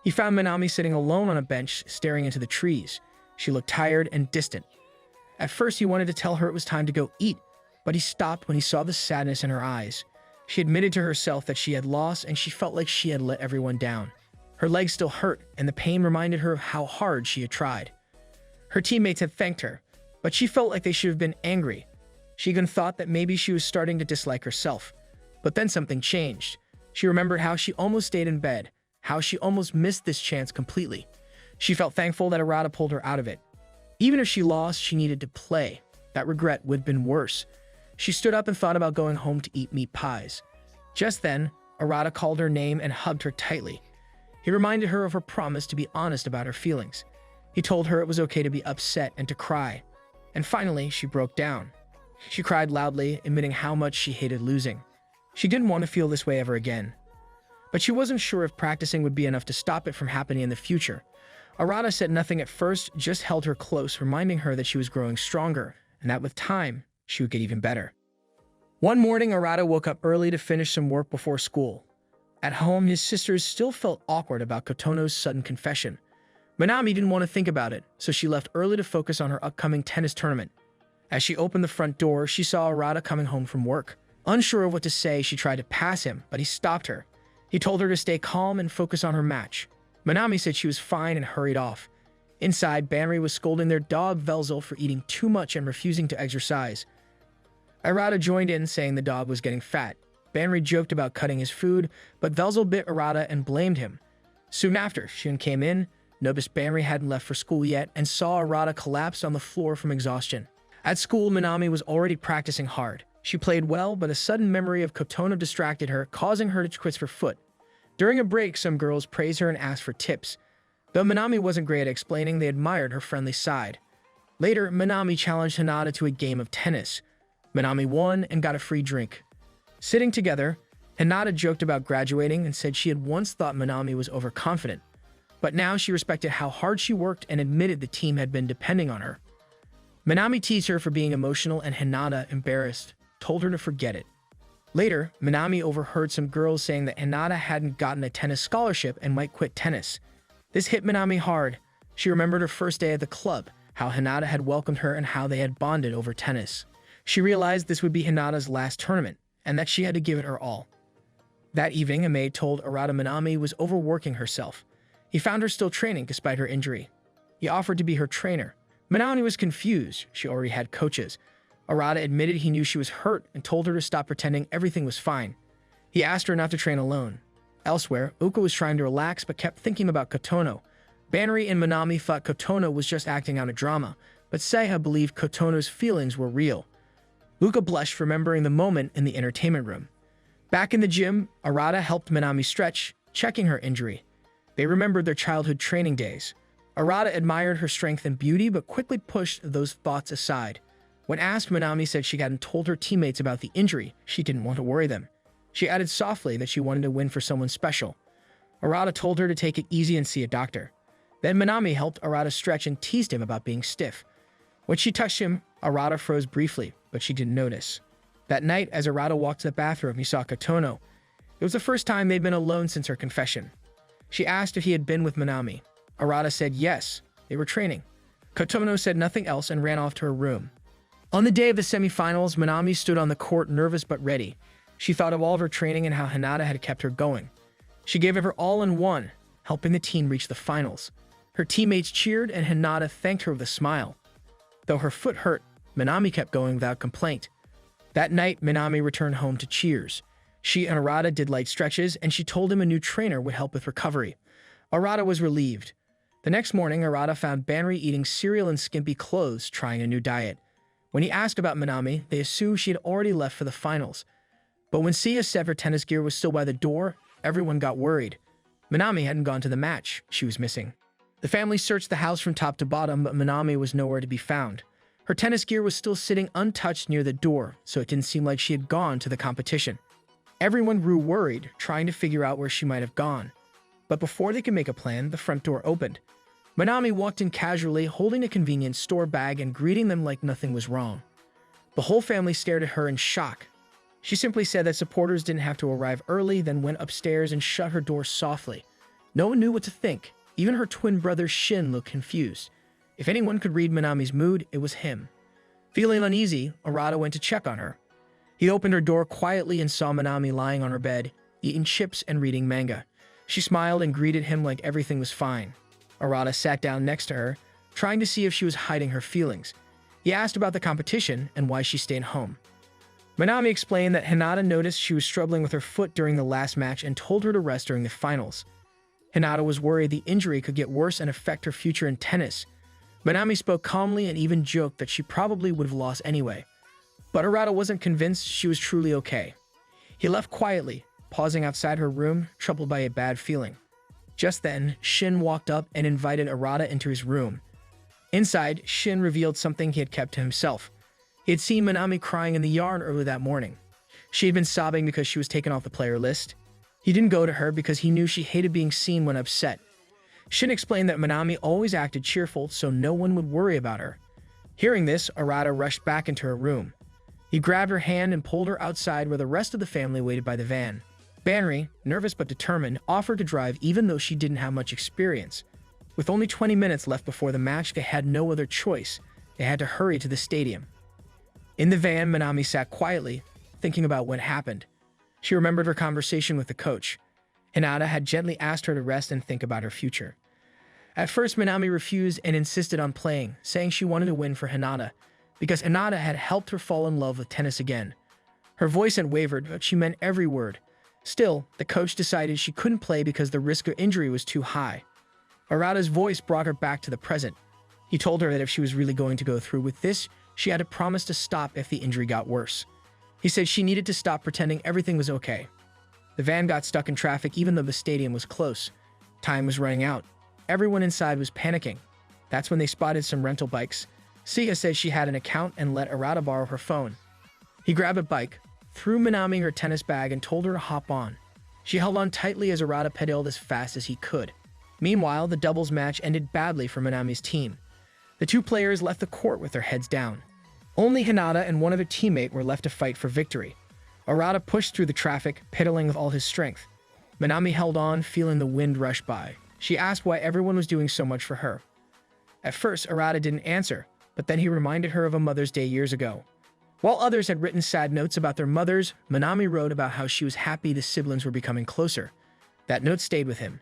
[SPEAKER 1] He found Minami sitting alone on a bench, staring into the trees. She looked tired and distant. At first, he wanted to tell her it was time to go eat, but he stopped when he saw the sadness in her eyes. She admitted to herself that she had lost, and she felt like she had let everyone down. Her legs still hurt, and the pain reminded her of how hard she had tried. Her teammates had thanked her, but she felt like they should have been angry. She even thought that maybe she was starting to dislike herself. But then something changed. She remembered how she almost stayed in bed, how she almost missed this chance completely. She felt thankful that Arata pulled her out of it. Even if she lost, she needed to play. That regret would have been worse. She stood up and thought about going home to eat meat pies. Just then, Arata called her name and hugged her tightly. He reminded her of her promise to be honest about her feelings. He told her it was okay to be upset and to cry. And finally, she broke down. She cried loudly, admitting how much she hated losing. She didn't want to feel this way ever again. But she wasn't sure if practicing would be enough to stop it from happening in the future. Arata said nothing at first, just held her close, reminding her that she was growing stronger, and that with time, she would get even better. One morning, Arata woke up early to finish some work before school. At home, his sisters still felt awkward about Kotono's sudden confession. Minami didn't want to think about it, so she left early to focus on her upcoming tennis tournament. As she opened the front door, she saw Arata coming home from work. Unsure of what to say, she tried to pass him, but he stopped her. He told her to stay calm and focus on her match. Minami said she was fine and hurried off. Inside, Banri was scolding their dog Velzel for eating too much and refusing to exercise. Arata joined in, saying the dog was getting fat. Banri joked about cutting his food, but Velzel bit Arata and blamed him. Soon after, Shun came in, noticed Banri hadn't left for school yet, and saw Arata collapse on the floor from exhaustion. At school, Minami was already practicing hard. She played well, but a sudden memory of Kotono distracted her, causing her to twist her foot. During a break, some girls praised her and asked for tips. Though Minami wasn't great at explaining, they admired her friendly side. Later, Minami challenged Hinata to a game of tennis. Minami won and got a free drink. Sitting together, Hinata joked about graduating and said she had once thought Minami was overconfident. But now she respected how hard she worked and admitted the team had been depending on her. Minami teased her for being emotional, and Hinata, embarrassed, told her to forget it. Later, Minami overheard some girls saying that Hinata hadn't gotten a tennis scholarship and might quit tennis. This hit Minami hard. She remembered her first day at the club, how Hinata had welcomed her and how they had bonded over tennis. She realized this would be Hinata's last tournament, and that she had to give it her all. That evening, a maid told Arata Minami was overworking herself. He found her still training despite her injury. He offered to be her trainer. Minami was confused. She already had coaches. Arata admitted he knew she was hurt and told her to stop pretending everything was fine. He asked her not to train alone. Elsewhere, Uka was trying to relax but kept thinking about Kotono. Banri and Minami thought Kotono was just acting out a drama, but Seiha believed Kotono's feelings were real. Uka blushed, remembering the moment in the entertainment room. Back in the gym, Arata helped Minami stretch, checking her injury. They remembered their childhood training days. Arata admired her strength and beauty, but quickly pushed those thoughts aside. When asked, Minami said she hadn't told her teammates about the injury. She didn't want to worry them. She added softly that she wanted to win for someone special. Arata told her to take it easy and see a doctor. Then Minami helped Arata stretch and teased him about being stiff. When she touched him, Arata froze briefly, but she didn't notice. That night, as Arata walked to the bathroom, he saw Kotono. It was the first time they'd been alone since her confession. She asked if he had been with Minami. Arata said yes, they were training. Kotono said nothing else and ran off to her room. On the day of the semifinals, Minami stood on the court nervous but ready. She thought of all of her training and how Hinata had kept her going. She gave it her all and won, helping the team reach the finals. Her teammates cheered and Hinata thanked her with a smile. Though her foot hurt, Minami kept going without complaint. That night, Minami returned home to cheers. She and Arata did light stretches, and she told him a new trainer would help with recovery. Arata was relieved. The next morning, Arata found Banri eating cereal in skimpy clothes, trying a new diet. When he asked about Minami, they assumed she had already left for the finals. But when Sia said her tennis gear was still by the door, everyone got worried. Minami hadn't gone to the match. She was missing. The family searched the house from top to bottom, but Minami was nowhere to be found. Her tennis gear was still sitting untouched near the door, so it didn't seem like she had gone to the competition. Everyone grew worried, trying to figure out where she might have gone. But before they could make a plan, the front door opened. Manami walked in casually, holding a convenience store bag and greeting them like nothing was wrong. The whole family stared at her in shock. She simply said that supporters didn't have to arrive early, then went upstairs and shut her door softly. No one knew what to think. Even her twin brother Shin looked confused. If anyone could read Manami's mood, it was him. Feeling uneasy, Arata went to check on her. He opened her door quietly and saw Manami lying on her bed, eating chips and reading manga. She smiled and greeted him like everything was fine. Arata sat down next to her, trying to see if she was hiding her feelings. He asked about the competition and why she stayed home. Manami explained that Hinata noticed she was struggling with her foot during the last match and told her to rest during the finals. Hinata was worried the injury could get worse and affect her future in tennis. Manami spoke calmly and even joked that she probably would have lost anyway. But Arata wasn't convinced she was truly okay. He left quietly, pausing outside her room, troubled by a bad feeling. Just then, Shin walked up and invited Arata into his room. Inside, Shin revealed something he had kept to himself. He had seen Manami crying in the yard early that morning. She had been sobbing because she was taken off the player list. He didn't go to her because he knew she hated being seen when upset. Shin explained that Manami always acted cheerful so no one would worry about her. Hearing this, Arata rushed back into her room. He grabbed her hand and pulled her outside where the rest of the family waited by the van. Banri, nervous but determined, offered to drive even though she didn't have much experience. With only 20 minutes left before the match, they had no other choice. They had to hurry to the stadium. In the van, Manami sat quietly, thinking about what happened. She remembered her conversation with the coach. Hinata had gently asked her to rest and think about her future. At first, Manami refused and insisted on playing, saying she wanted to win for Hinata, because Hinata had helped her fall in love with tennis again. Her voice had wavered, but she meant every word. Still, the coach decided she couldn't play because the risk of injury was too high. Arata's voice brought her back to the present. He told her that if she was really going to go through with this, she had to promise to stop if the injury got worse. He said she needed to stop pretending everything was okay. The van got stuck in traffic even though the stadium was close. Time was running out. Everyone inside was panicking. That's when they spotted some rental bikes. Sia said she had an account and let Arata borrow her phone. He grabbed a bike, threw Manami her tennis bag and told her to hop on. She held on tightly as Arata pedaled as fast as he could. Meanwhile, the doubles match ended badly for Manami's team. The two players left the court with their heads down. Only Hinata and one other teammate were left to fight for victory. Arata pushed through the traffic, pedaling with all his strength. Manami held on, feeling the wind rush by. She asked why everyone was doing so much for her. At first, Arata didn't answer, but then he reminded her of a Mother's Day years ago. While others had written sad notes about their mothers, Manami wrote about how she was happy the siblings were becoming closer. That note stayed with him.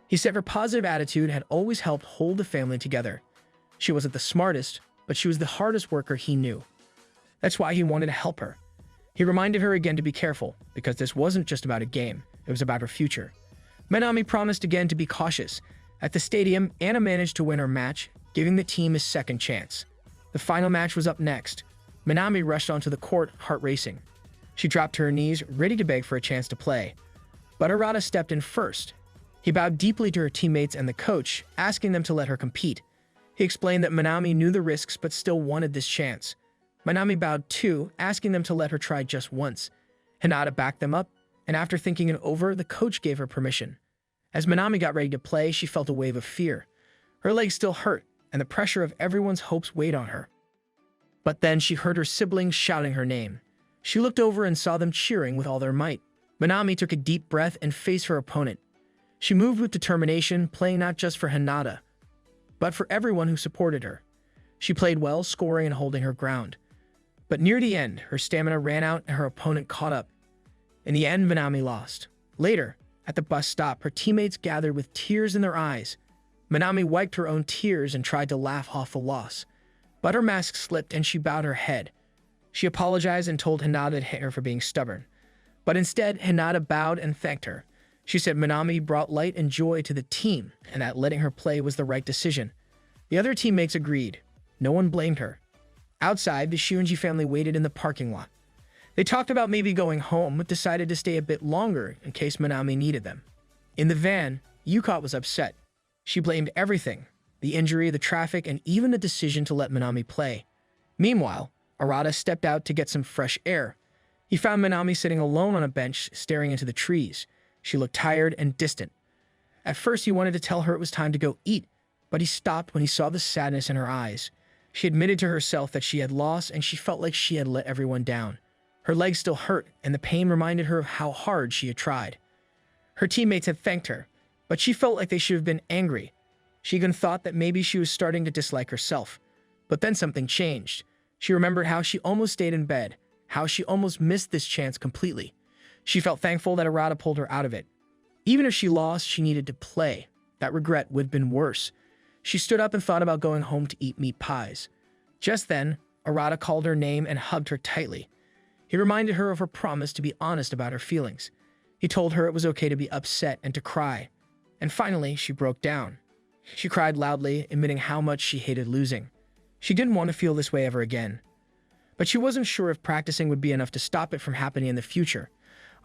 [SPEAKER 1] He said her positive attitude had always helped hold the family together. She wasn't the smartest, but she was the hardest worker he knew. That's why he wanted to help her. He reminded her again to be careful, because this wasn't just about a game, it was about her future. Manami promised again to be cautious. At the stadium, Anna managed to win her match, giving the team a second chance. The final match was up next. Manami rushed onto the court, heart racing. She dropped to her knees, ready to beg for a chance to play. But Arata stepped in first. He bowed deeply to her teammates and the coach, asking them to let her compete. He explained that Manami knew the risks but still wanted this chance. Manami bowed too, asking them to let her try just once. Hinata backed them up, and after thinking it over, the coach gave her permission. As Manami got ready to play, she felt a wave of fear. Her legs still hurt, and the pressure of everyone's hopes weighed on her. But then she heard her siblings shouting her name. She looked over and saw them cheering with all their might. Manami took a deep breath and faced her opponent. She moved with determination, playing not just for Hinata, but for everyone who supported her. She played well, scoring and holding her ground. But near the end, her stamina ran out and her opponent caught up. In the end, Manami lost. Later, at the bus stop, her teammates gathered with tears in their eyes. Manami wiped her own tears and tried to laugh off the loss. But her mask slipped and she bowed her head. She apologized and told Hinata to hit her for being stubborn. But instead, Hinata bowed and thanked her. She said Manami brought light and joy to the team and that letting her play was the right decision. The other teammates agreed. No one blamed her. Outside, the Shunji family waited in the parking lot. They talked about maybe going home, but decided to stay a bit longer in case Manami needed them. In the van, Yukot was upset. She blamed everything, the injury, the traffic, and even the decision to let Manami play. Meanwhile, Arata stepped out to get some fresh air. He found Manami sitting alone on a bench, staring into the trees. She looked tired and distant. At first, he wanted to tell her it was time to go eat, but he stopped when he saw the sadness in her eyes. She admitted to herself that she had lost, and she felt like she had let everyone down. Her legs still hurt, and the pain reminded her of how hard she had tried. Her teammates had thanked her, but she felt like they should have been angry. She even thought that maybe she was starting to dislike herself. But then something changed. She remembered how she almost stayed in bed, how she almost missed this chance completely. She felt thankful that Arata pulled her out of it. Even if she lost, she needed to play. That regret would have been worse. She stood up and thought about going home to eat meat pies. Just then, Arata called her name and hugged her tightly. He reminded her of her promise to be honest about her feelings. He told her it was okay to be upset and to cry. And finally, she broke down. She cried loudly, admitting how much she hated losing. She didn't want to feel this way ever again. But she wasn't sure if practicing would be enough to stop it from happening in the future.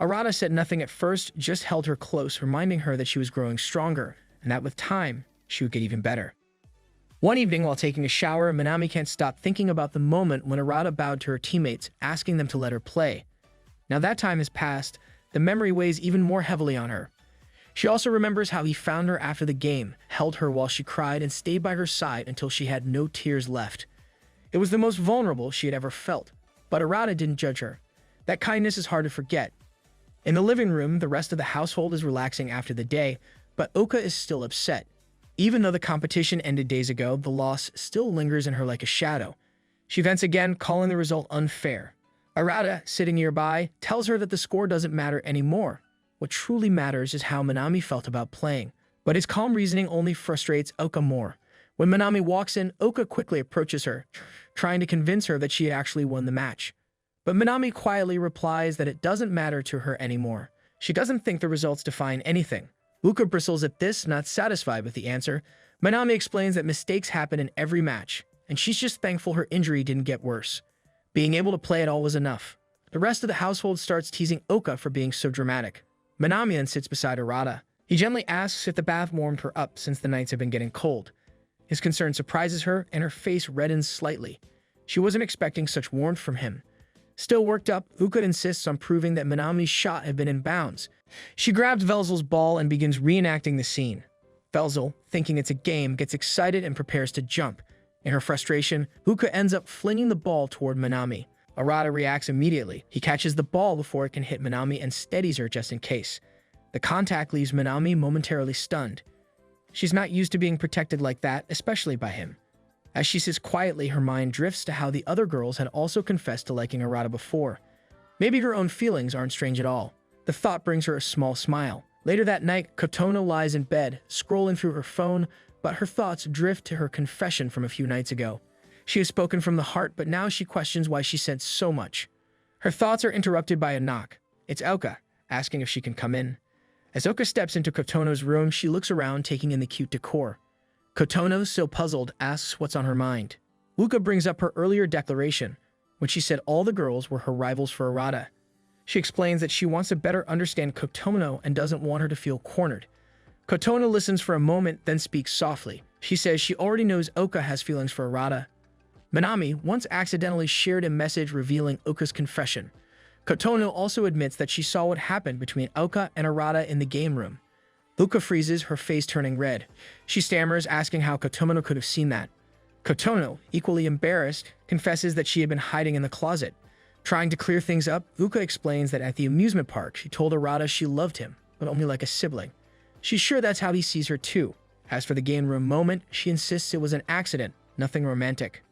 [SPEAKER 1] Arata said nothing at first, just held her close, reminding her that she was growing stronger, and that with time, she would get even better. One evening, while taking a shower, Minami can't stop thinking about the moment when Arata bowed to her teammates, asking them to let her play. Now that time has passed, the memory weighs even more heavily on her. She also remembers how he found her after the game, held her while she cried, and stayed by her side until she had no tears left. It was the most vulnerable she had ever felt, but Arata didn't judge her. That kindness is hard to forget. In the living room, the rest of the household is relaxing after the day, but Oka is still upset. Even though the competition ended days ago, the loss still lingers in her like a shadow. She vents again, calling the result unfair. Arata, sitting nearby, tells her that the score doesn't matter anymore. What truly matters is how Minami felt about playing. But his calm reasoning only frustrates Oka more. When Minami walks in, Oka quickly approaches her, trying to convince her that she actually won the match. But Minami quietly replies that it doesn't matter to her anymore. She doesn't think the results define anything. Uka bristles at this, not satisfied with the answer. Minami explains that mistakes happen in every match, and she's just thankful her injury didn't get worse. Being able to play at all was enough. The rest of the household starts teasing Oka for being so dramatic. Minami then sits beside Arata. He gently asks if the bath warmed her up since the nights have been getting cold. His concern surprises her, and her face reddens slightly. She wasn't expecting such warmth from him. Still worked up, Uka insists on proving that Minami's shot had been in bounds. She grabs Velzel's ball and begins reenacting the scene. Velzel, thinking it's a game, gets excited and prepares to jump. In her frustration, Uka ends up flinging the ball toward Minami. Arata reacts immediately. He catches the ball before it can hit Minami and steadies her just in case. The contact leaves Minami momentarily stunned. She's not used to being protected like that, especially by him. As she sits quietly, her mind drifts to how the other girls had also confessed to liking Arata before. Maybe her own feelings aren't strange at all. The thought brings her a small smile. Later that night, Kotono lies in bed, scrolling through her phone, but her thoughts drift to her confession from a few nights ago. She has spoken from the heart, but now she questions why she said so much. Her thoughts are interrupted by a knock. It's Oka, asking if she can come in. As Oka steps into Kotono's room, she looks around, taking in the cute decor. Kotono, still puzzled, asks what's on her mind. Uka brings up her earlier declaration, when she said all the girls were her rivals for Arata. She explains that she wants to better understand Kotono and doesn't want her to feel cornered. Kotono listens for a moment, then speaks softly. She says she already knows Oka has feelings for Arata. Minami once accidentally shared a message revealing Oka's confession. Kotono also admits that she saw what happened between Oka and Arata in the game room. Uka freezes, her face turning red. She stammers, asking how Kotono could have seen that. Kotono, equally embarrassed, confesses that she had been hiding in the closet. Trying to clear things up, Uka explains that at the amusement park, she told Arata she loved him, but only like a sibling. She's sure that's how he sees her too. As for the game room moment, she insists it was an accident, nothing romantic.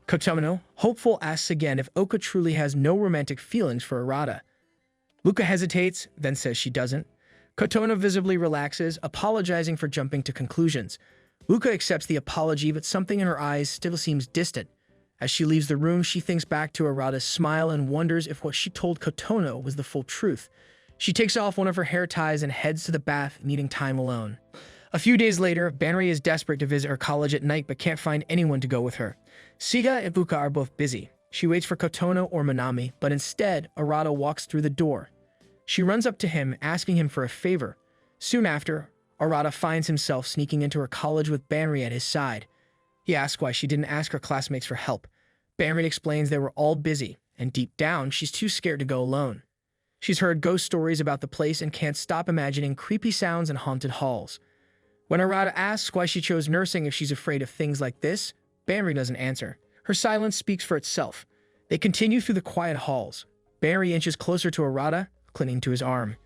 [SPEAKER 1] Kotono, hopeful, asks again if Oka truly has no romantic feelings for Arata. Uka hesitates, then says she doesn't. Kotono visibly relaxes, apologizing for jumping to conclusions. Uka accepts the apology, but something in her eyes still seems distant. As she leaves the room, she thinks back to Arata's smile and wonders if what she told Kotono was the full truth. She takes off one of her hair ties and heads to the bath, needing time alone. A few days later, Banri is desperate to visit her college at night but can't find anyone to go with her. Siga and Uka are both busy. She waits for Kotono or Minami, but instead, Arata walks through the door. She runs up to him, asking him for a favor. Soon after, Arata finds himself sneaking into her college with Banri at his side. He asks why she didn't ask her classmates for help. Banri explains they were all busy, and deep down, she's too scared to go alone. She's heard ghost stories about the place and can't stop imagining creepy sounds and haunted halls. When Arata asks why she chose nursing if she's afraid of things like this, Banri doesn't answer. Her silence speaks for itself. They continue through the quiet halls. Banri inches closer to Arata, clinging to his arm.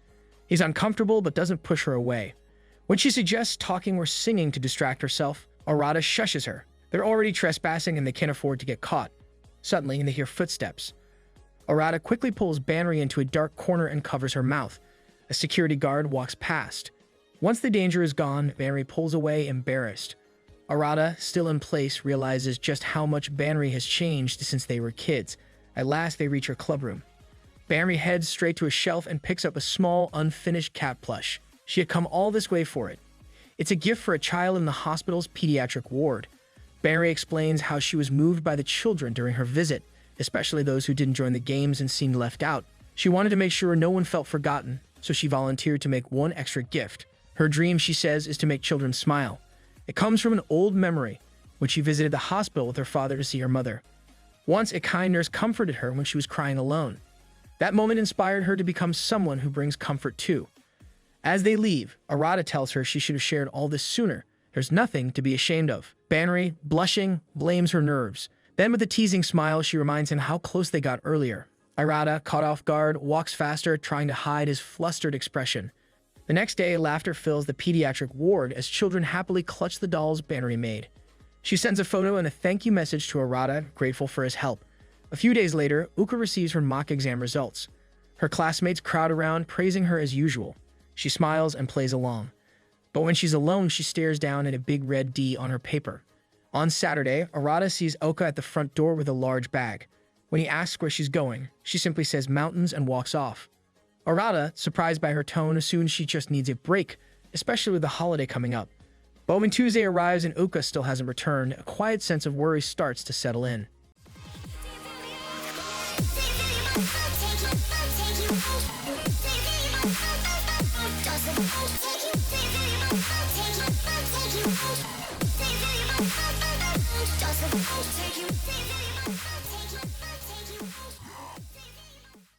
[SPEAKER 1] He's uncomfortable but doesn't push her away. When she suggests talking or singing to distract herself, Arata shushes her. They're already trespassing and they can't afford to get caught. Suddenly, they hear footsteps. Arata quickly pulls Banri into a dark corner and covers her mouth. A security guard walks past. Once the danger is gone, Banri pulls away, embarrassed. Arata, still in place, realizes just how much Banri has changed since they were kids. At last, they reach her clubroom. Banri heads straight to a shelf and picks up a small, unfinished cat plush. She had come all this way for it. It's a gift for a child in the hospital's pediatric ward. Banri explains how she was moved by the children during her visit, especially those who didn't join the games and seemed left out. She wanted to make sure no one felt forgotten, so she volunteered to make one extra gift. Her dream, she says, is to make children smile. It comes from an old memory, when she visited the hospital with her father to see her mother. Once, a kind nurse comforted her when she was crying alone. That moment inspired her to become someone who brings comfort too. As they leave, Arata tells her she should have shared all this sooner. There's nothing to be ashamed of. Banri, blushing, blames her nerves. Then with a teasing smile, she reminds him how close they got earlier. Arata, caught off guard, walks faster, trying to hide his flustered expression. The next day, laughter fills the pediatric ward as children happily clutch the dolls Banri made. She sends a photo and a thank you message to Arata, grateful for his help. A few days later, Uka receives her mock exam results. Her classmates crowd around, praising her as usual. She smiles and plays along. But when she's alone, she stares down at a big red D on her paper. On Saturday, Arata sees Oka at the front door with a large bag. When he asks where she's going, she simply says mountains and walks off. Arata, surprised by her tone, assumes she just needs a break, especially with the holiday coming up. But when Tuesday arrives and Uka still hasn't returned, a quiet sense of worry starts to settle in.
[SPEAKER 2] Take you